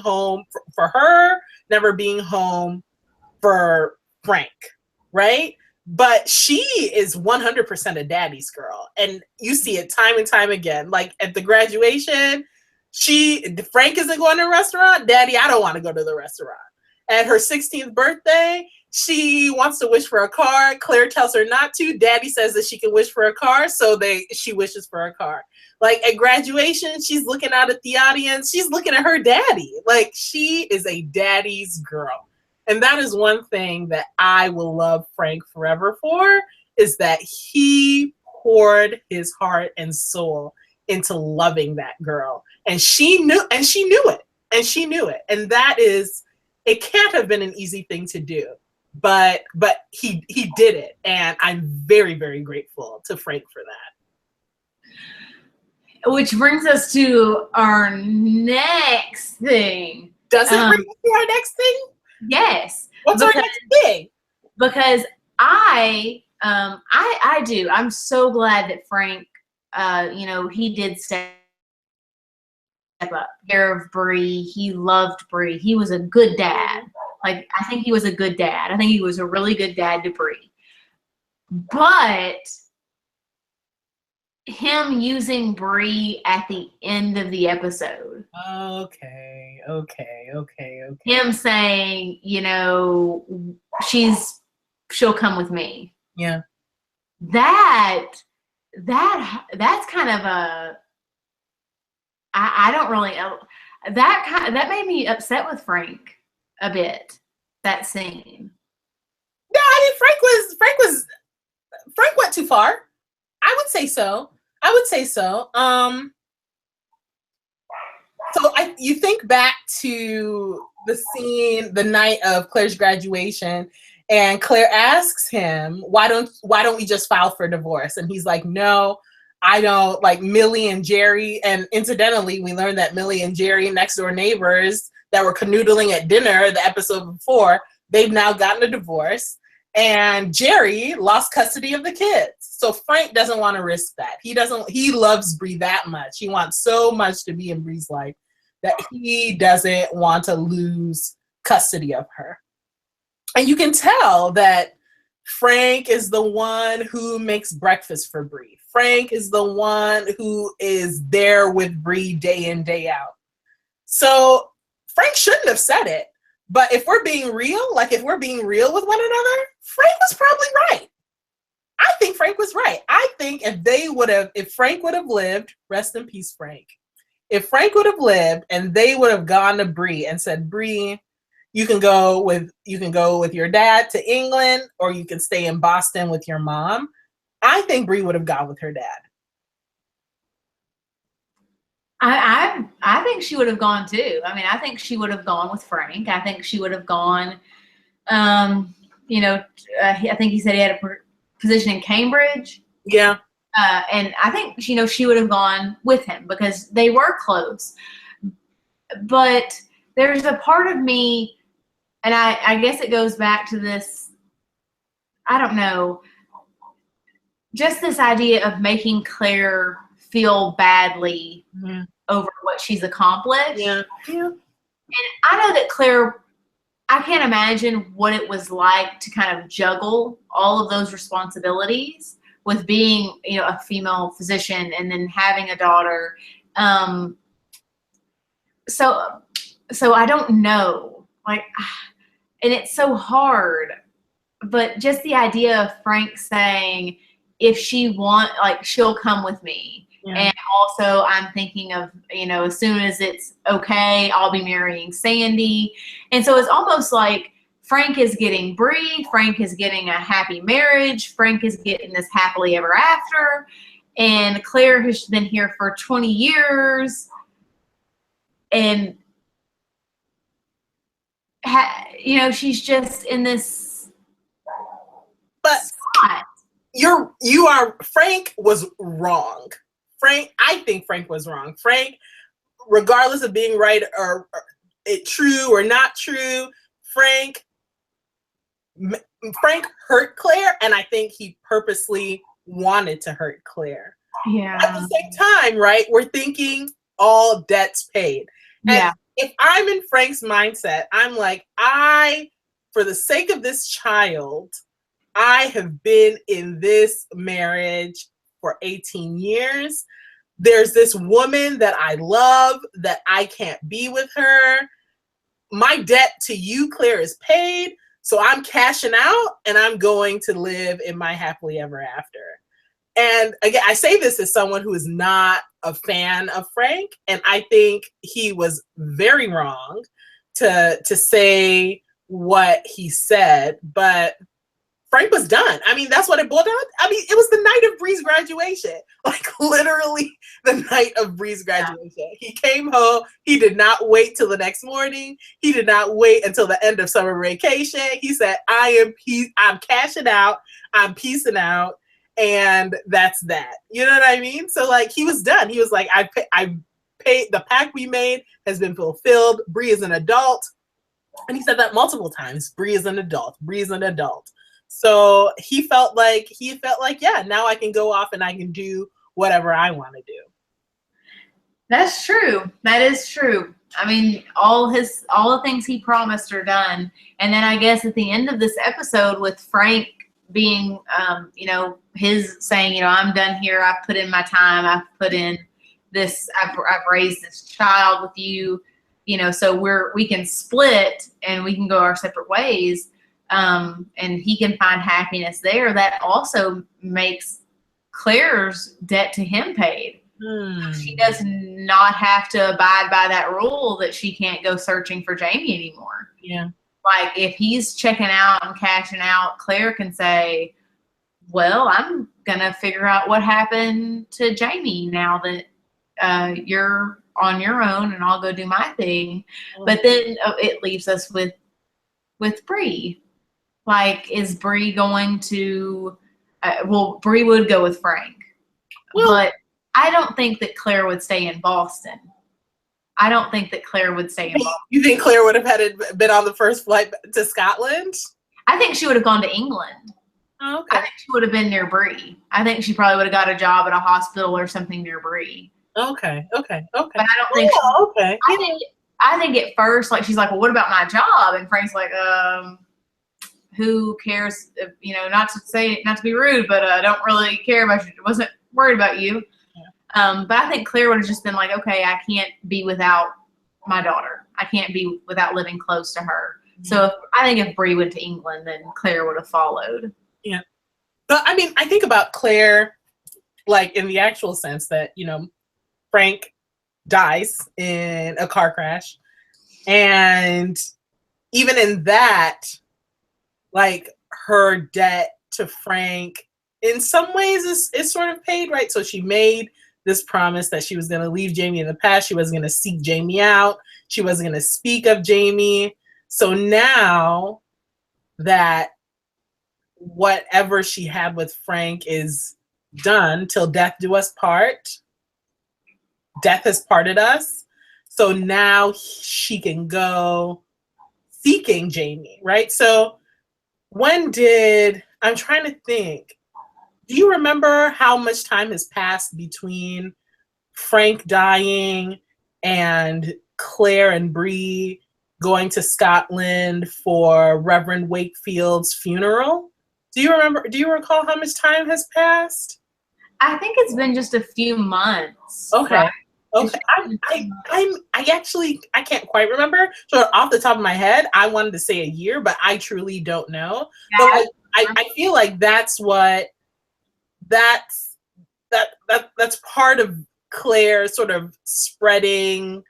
home for her, never being home for Frank, right? But she is 100% a daddy's girl. And you see it time and time again. Like at the graduation, Frank isn't going to a restaurant. Daddy, I don't want to go to the restaurant. At her 16th birthday, she wants to wish for a car. Claire tells her not to. Daddy says that she can wish for a car, so she wishes for a car. Like at graduation, she's looking out at the audience. She's looking at her daddy. Like she is a daddy's girl. And that is one thing that I will love Frank forever for, is that he poured his heart and soul into loving that girl. And she knew it. And that is, it can't have been an easy thing to do. But he did it. And I'm very, very grateful to Frank for that. Which brings us to our next thing. Does it bring us to our next thing? Yes. What's our next thing? Because I do. I'm so glad that Frank, he did step up. Care of Bree. He loved Bree. He was a good dad. Like, I think he was a good dad. I think he was a really good dad to Bree. But him using Bree at the end of the episode. Okay. Him saying, she'll come with me. Yeah. That's kind of a, I don't really, that made me upset with Frank a bit, that scene. No, I mean, Frank went too far. I would say so. So you think back to the scene the night of Claire's graduation, and Claire asks him, why don't we just file for divorce? And he's like, no, I don't. Like Millie and Jerry, and incidentally, we learned that Millie and Jerry, next door neighbors that were canoodling at dinner the episode before, they've now gotten a divorce. And Jerry lost custody of the kids. So Frank doesn't want to risk that. He loves Bree that much. He wants so much to be in Bree's life that he doesn't want to lose custody of her. And you can tell that Frank is the one who makes breakfast for Bree. Frank is the one who is there with Bree day in, day out. So Frank shouldn't have said it. But if we're being real, with one another, Frank was probably right. I think Frank was right. I think if Frank would have lived, rest in peace, Frank. If Frank would have lived and they would have gone to Bree and said, Bree, you can go with your dad to England, or you can stay in Boston with your mom, I think Bree would have gone with her dad. I think she would have gone too. I mean, I think she would have gone with Frank. I think she would have gone, I think he said he had a position in Cambridge. Yeah. And I think, she would have gone with him because they were close. But there's a part of me, and I guess it goes back to this, I don't know, just this idea of making Claire feel badly over what she's accomplished. Yeah. And I know that Claire, I can't imagine what it was like to kind of juggle all of those responsibilities with being, a female physician and then having a daughter. So I don't know, and it's so hard but just the idea of Frank saying, if she'll come with me. Yeah. And also I'm thinking of, as soon as it's okay, I'll be marrying Sandy. And so it's almost like Frank is getting Bree, Frank is getting a happy marriage, Frank is getting this happily ever after, and Claire has been here for 20 years. And, she's just in this spot. Frank was wrong. I think Frank was wrong. Frank, regardless of being right or it true or not true, Frank hurt Claire, and I think he purposely wanted to hurt Claire. Yeah. At the same time, right, we're thinking all debts paid. Yeah. And if I'm in Frank's mindset, I'm like, for the sake of this child, I have been in this marriage for 18 years. There's this woman that I love that I can't be with her. My debt to you, Claire, is paid. So I'm cashing out and I'm going to live in my happily ever after. And again, I say this as someone who is not a fan of Frank. And I think he was very wrong to say what he said, but Frank was done. I mean, that's what it boiled down. I mean, it was the night of Bree's graduation, like literally the night of Bree's graduation. Yeah. He came home. He did not wait till the next morning. He did not wait until the end of summer vacation. He said, I'm cashing out. I'm peacing out. And that's that. You know what I mean? So like, he was done. He was like, I paid, the pact we made has been fulfilled. Bree is an adult. And he said that multiple times. Bree is an adult. Bree is an adult. So he felt like, yeah, now I can go off and I can do whatever I want to do. That's true. That is true. I mean, all the things he promised are done. And then I guess at the end of this episode with Frank being, his saying, I'm done here. I've put in my time. I've put in this. I've raised this child with you, so we can split and we can go our separate ways. And he can find happiness there. That also makes Claire's debt to him paid. She does not have to abide by that rule that she can't go searching for Jamie anymore. Yeah. Like if he's checking out and cashing out, Claire can say, well, I'm going to figure out what happened to Jamie now that you're on your own and I'll go do my thing. But then it leaves us with Bree. Like, is Bree going to, Bree would go with Frank. Well, but I don't think that Claire would stay in Boston. I don't think that Claire would stay in Boston. You think Claire would have been on the first flight to Scotland? I think she would have gone to England. Oh, okay. I think she would have been near Bree. I think she probably would have got a job at a hospital or something near Bree. Okay. But I don't think okay. I think at first, like, she's like, well, what about my job? And Frank's like, who cares? Not to be rude, but I don't really care about you. Wasn't worried about you. Yeah. But I think Claire would have just been like, okay, I can't be without my daughter. I can't be without living close to her. Mm-hmm. So I think if Bree went to England, then Claire would have followed. Yeah. But I mean, I think about Claire, like in the actual sense that, Frank dies in a car crash. And even in that, like her debt to Frank in some ways is sort of paid, right? So she made this promise that she was going to leave Jamie in the past. She wasn't going to seek Jamie out. She wasn't going to speak of Jamie. So now that whatever she had with Frank is done, till death do us part, death has parted us. So now she can go seeking Jamie, right? So I'm trying to think, do you remember how much time has passed between Frank dying and Claire and Bree going to Scotland for Reverend Wakefield's funeral? Do you recall how much time has passed? I think it's been just a few months. Okay. Right? Okay, I can't quite remember. So off the top of my head, I wanted to say a year, but I truly don't know. But like, I feel like that's part of Claire sort of spreading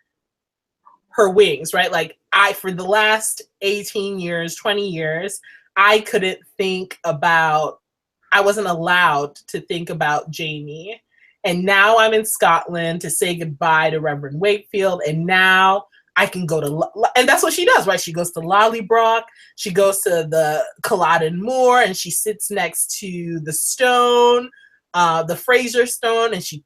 her wings, right? Like for the last 18 years, 20 years, I wasn't allowed to think about Jamie. And now I'm in Scotland to say goodbye to Reverend Wakefield. And now I can go to, and that's what she does, right? She goes to Lollybrook, she goes to the Culloden Moor, and she sits next to the stone, the Fraser Stone, and she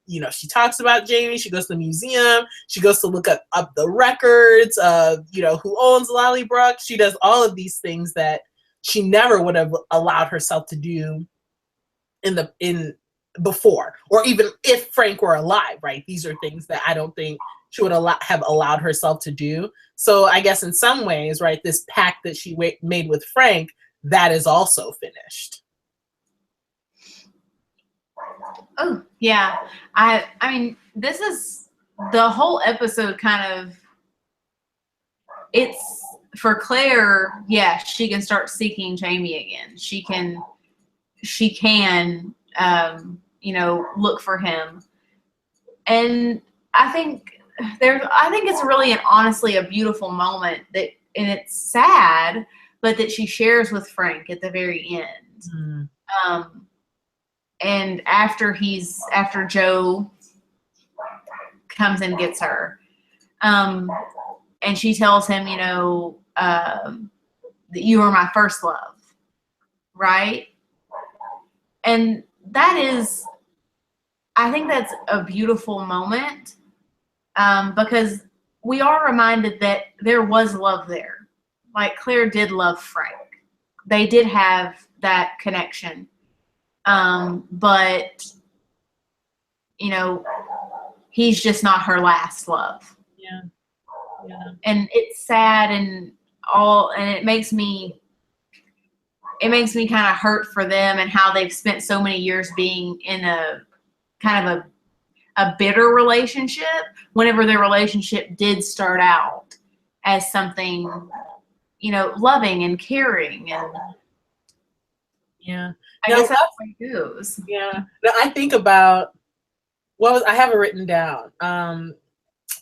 talks about Jamie. She goes to the museum. She goes to look up the records of, who owns Lollybrook. She does all of these things that she never would have allowed herself to do in before, or even if Frank were alive, right? These are things that I don't think she would have allowed herself to do. So I guess in some ways, right, this pact that she made with Frank, that is also finished. Oh, yeah. I mean, this is the whole episode kind of, it's for Claire, yeah, she can start seeking Jamie again. She can look for him. And I think it's really honestly a beautiful moment and it's sad, but that she shares with Frank at the very end. And after Joe comes and gets her, and she tells him, that you are my first love, right? And I think that's a beautiful moment, because we are reminded that there was love there. Like Claire did love Frank. They did have that connection. But he's just not her last love. Yeah. And it's sad and it makes me kind of hurt for them and how they've spent so many years being in a kind of a bitter relationship, whenever their relationship did start out as something, loving and caring. And yeah, I guess that's where it goes. Yeah. Now I think about, I have it written down.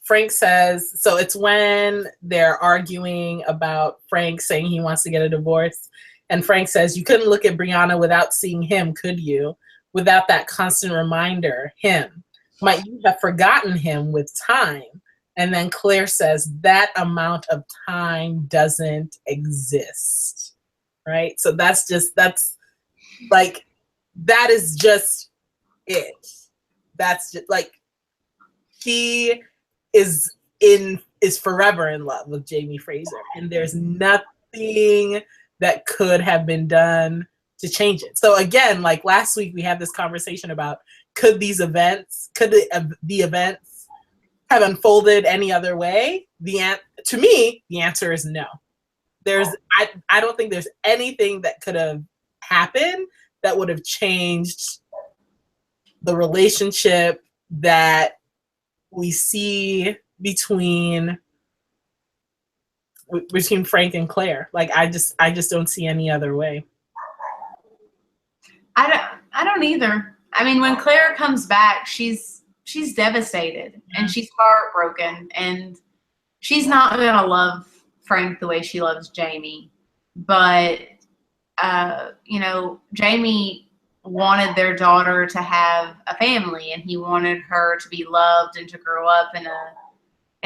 Frank says, so it's when they're arguing about Frank saying he wants to get a divorce. And Frank says, you couldn't look at Brianna without seeing him, could you? Without that constant reminder, him. Might you have forgotten him with time? And then Claire says, that amount of time doesn't exist, right? So that is just it. That's just like, he is forever in love with Jamie Fraser, and there's nothing that could have been done to change it. So again, like last week, we had this conversation about could the events have unfolded any other way? To me, the answer is no. I don't think there's anything that could have happened that would have changed the relationship that we see between Frank and Claire. Like I just don't see any other way. I don't either. I mean, when Claire comes back, she's devastated and she's heartbroken, and she's not gonna love Frank the way she loves Jamie. But Jamie wanted their daughter to have a family, and he wanted her to be loved and to grow up in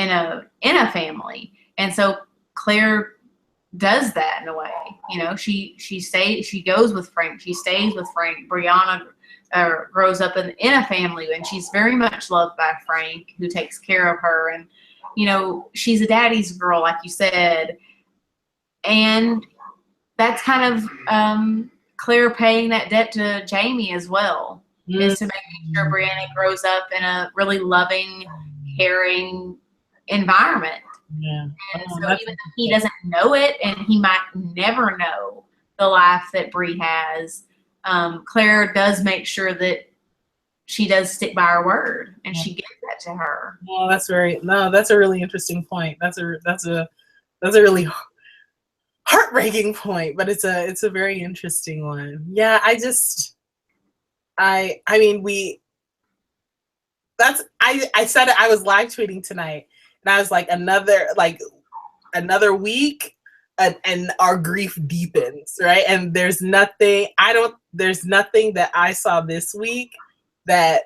a family. And so Claire does that in a way. She goes with Frank. She stays with Frank. Brianna grows up in a family, and she's very much loved by Frank, who takes care of her. And she's a daddy's girl, like you said. And that's kind of Claire paying that debt to Jamie as well, is to make sure Brianna grows up in a really loving, caring environment. Yeah. And so even if he doesn't know it, and he might never know the life that Bree has, Claire does make sure that she does stick by her word, and she gives that to her. Well, that's a really interesting point. That's a really heartbreaking point, but it's a very interesting one. Yeah, I said it. I was live tweeting tonight, and I was like, another week, and our grief deepens, right? And there's nothing that I saw this week that,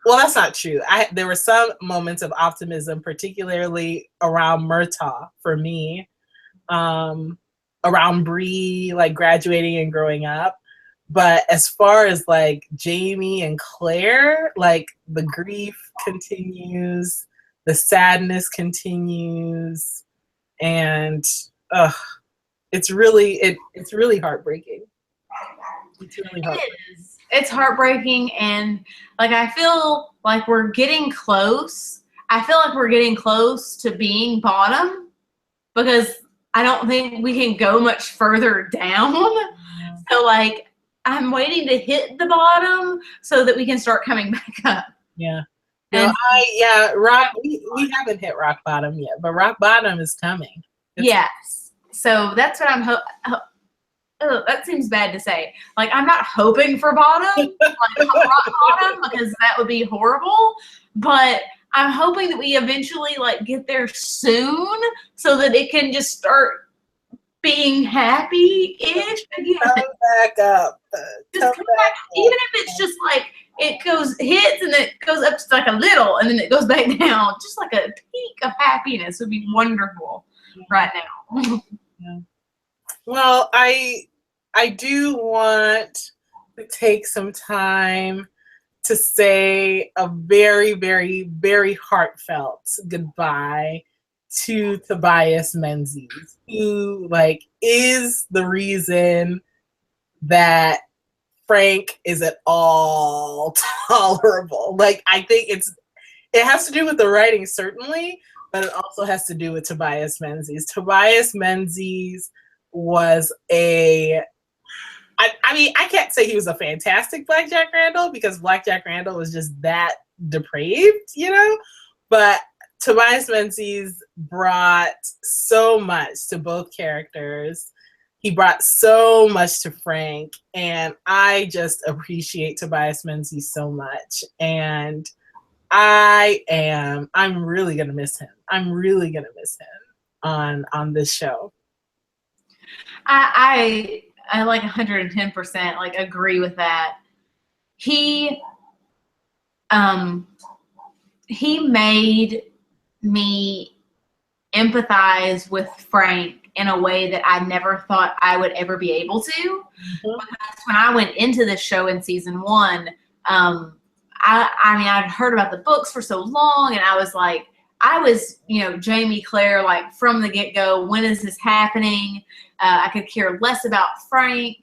well, that's not true. There were some moments of optimism, particularly around Murtaugh for me, around Bree, like graduating and growing up. But as far as like Jamie and Claire, like the grief continues, the sadness continues, and it's really heartbreaking. It's really heartbreaking. It is. It's heartbreaking, and like I feel like we're getting close. I feel like we're getting close to being bottom, because I don't think we can go much further down. Yeah. So like I'm waiting to hit the bottom so that we can start coming back up. Yeah. No, we haven't hit rock bottom yet, but rock bottom is coming. Yes. So that's what I'm that seems bad to say. Like, I'm not hoping for bottom, like rock bottom, because that would be horrible. But I'm hoping that we eventually like get there soon, so that it can just start being happy-ish again. Come back up. Just come back, even if it's just like it hits and then it goes up to like a little, and then it goes back down. Just like a peak of happiness would be wonderful right now. Yeah. Well, I do want to take some time to say a very, very, very heartfelt goodbye to Tobias Menzies, who like is the reason that Frank is at all tolerable. Like, I think it has to do with the writing, certainly, but it also has to do with Tobias Menzies. Tobias Menzies was I can't say he was a fantastic Black Jack Randall, because Black Jack Randall was just that depraved, but Tobias Menzies brought so much to both characters. He brought so much to Frank, and I just appreciate Tobias Menzies so much. And I'm really gonna miss him. I'm really gonna miss him on this show. I like 110% like agree with that. He made me empathize with Frank in a way that I never thought I would ever be able to. Mm-hmm. Because when I went into this show in season 1, I'd heard about the books for so long, and I was Jamie Claire, like from the get-go. When is this happening? I could care less about Frank,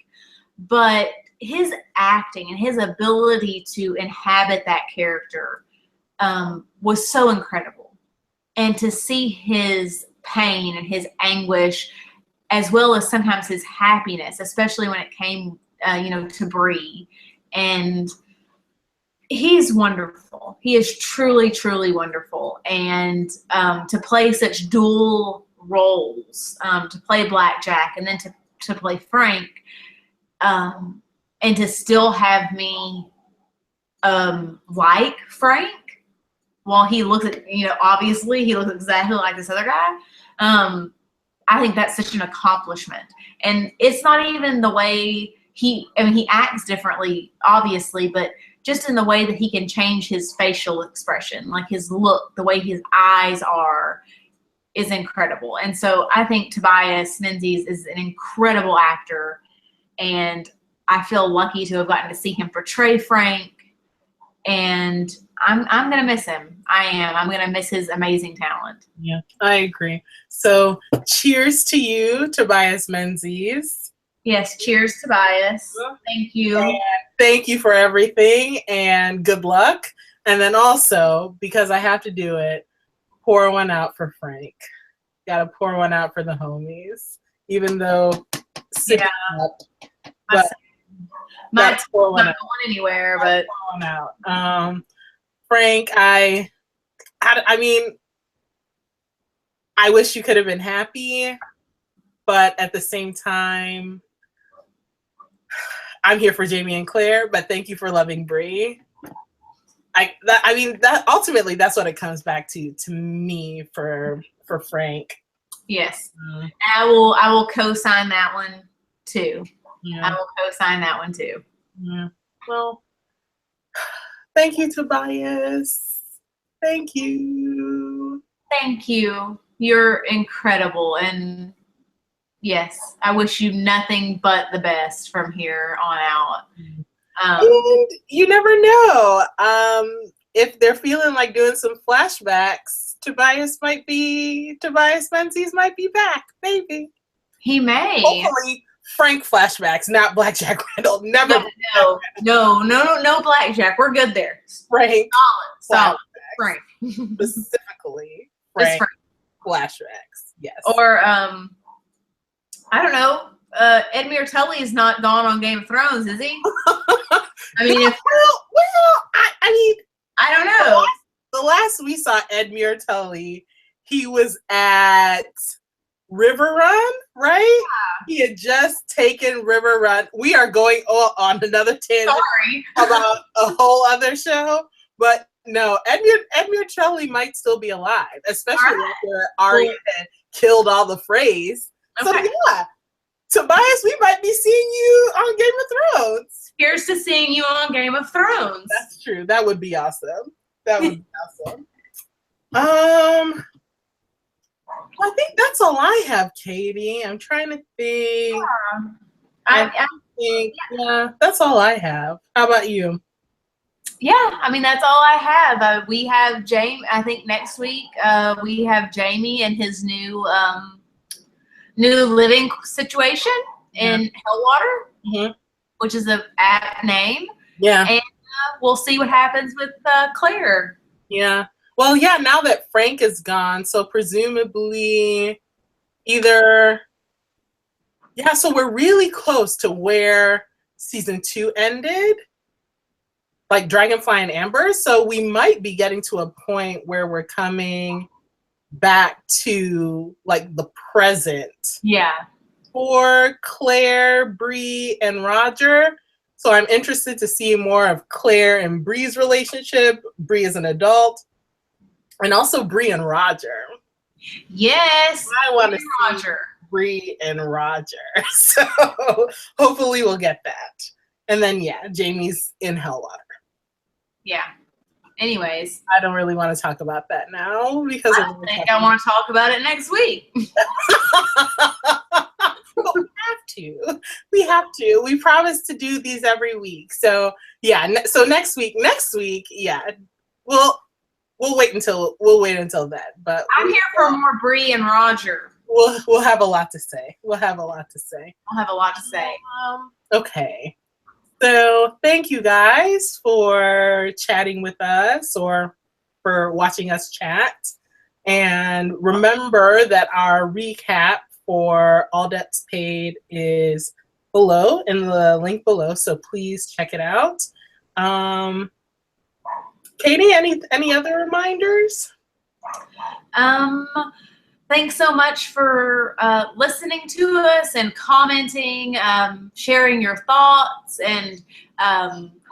but his acting and his ability to inhabit that character was so incredible. And to see his pain and his anguish, as well as sometimes his happiness, especially when it came, to Bree. And he's wonderful. He is truly, truly wonderful. And to play such dual roles, to play Blackjack and then to play Frank, and to still have me like Frank, while he looks at, obviously he looks exactly like this other guy. I think that's such an accomplishment. And it's not even the way he acts differently, obviously, but just in the way that he can change his facial expression, like his look, the way his eyes are, is incredible. And so I think Tobias Menzies is an incredible actor, and I feel lucky to have gotten to see him portray Frank, and I'm going to miss him. I am. I'm going to miss his amazing talent. Yeah, I agree. So cheers to you, Tobias Menzies. Yes, cheers, Tobias. Thank you. And thank you for everything, and good luck. And then also, because I have to do it, pour one out for Frank. Got to pour one out for the homies, even though sipping up. But Mine's not going anywhere, but out. Frank, I mean, I wish you could have been happy, but at the same time, I'm here for Jamie and Claire. But thank you for loving Bree. That ultimately, that's what it comes back to me for Frank. Yes, I will co-sign that one too. Yeah. I will co-sign that one too. Yeah. Well, thank you, Tobias. Thank you. Thank you. You're incredible, and yes, I wish you nothing but the best from here on out. And you never know. If they're feeling like doing some flashbacks, Tobias Menzies might be back, maybe. He may. Hopefully, Frank flashbacks, not Blackjack Randall. Never. No Blackjack. We're good there. Frank. Solid. Frank. Specifically, Frank flashbacks. Yes. Or I don't know. Edmure Tully is not gone on Game of Thrones, is he? I mean, I don't know. The last we saw Edmure Tully, he was at River Run, right? Yeah. He had just taken River Run. We are going on another tangent about a whole other show, but no, Edmure Tully might still be alive, especially after Arya had killed all the Freys. Okay. So yeah, Tobias, we might be seeing you on Game of Thrones. Here's to seeing you on Game of Thrones. That's true. That would be awesome. That would be awesome. I think that's all I have, Katie. I'm trying to think. Yeah. I think, yeah, that's all I have. How about you? Yeah, I mean, that's all I have. We have Jamie. I think next week we have Jamie and his new living situation in Hellwater, which is an apt name. Yeah. And we'll see what happens with Claire. Yeah. Well, yeah, now that Frank is gone, so presumably either... Yeah, so we're really close to where season 2 ended, like Dragonfly and Amber. So we might be getting to a point where we're coming back to like the present. Yeah. For Claire, Bree, and Roger. So I'm interested to see more of Claire and Bree's relationship. Bree as an adult. And also Bree and Roger. Yes. I want to see Roger. Bree and Roger. So hopefully we'll get that. And then, yeah, Jamie's in Hellwater. Yeah. Anyways. I don't really want to talk about that now because I think I want to talk about it next week. But we have to. We promise to do these every week. So yeah. So next week, yeah, we'll wait until then. But I'm here for more Bree and Roger. We'll have a lot to say. Okay. So thank you guys for chatting with us or for watching us chat. And remember that our recap for All Debts Paid is below in the link below. So please check it out. Katie, any other reminders? Thanks so much for listening to us and commenting, sharing your thoughts and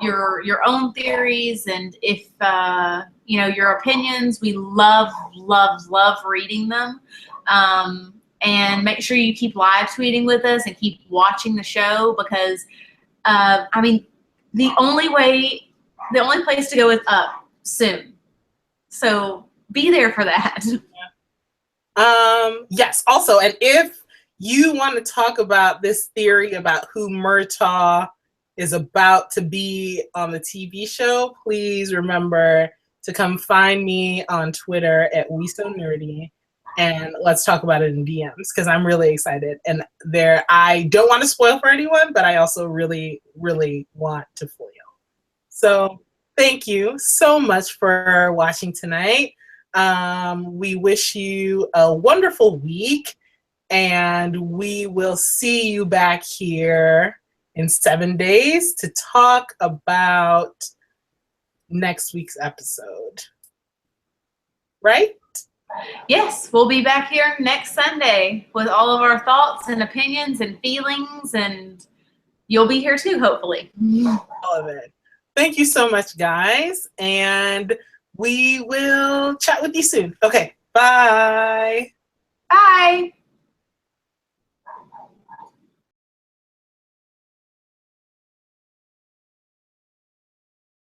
your own theories, and if your opinions. We love reading them. And make sure you keep live tweeting with us and keep watching the show, because I mean, the only place to go is up soon. So be there for that. Yes, also, and if you want to talk about this theory about who Murtaugh is about to be on the TV show, please remember to come find me on Twitter at WeSoNerdy, and let's talk about it in DMs, because I'm really excited. And I don't want to spoil for anyone, but I also really, really want to foil. So thank you so much for watching tonight. We wish you a wonderful week, and we will see you back here in 7 days to talk about next week's episode. Right? Yes, we'll be back here next Sunday with all of our thoughts and opinions and feelings, and you'll be here too, hopefully. All of it. Thank you so much, guys, and we will chat with you soon. Okay, bye. Bye.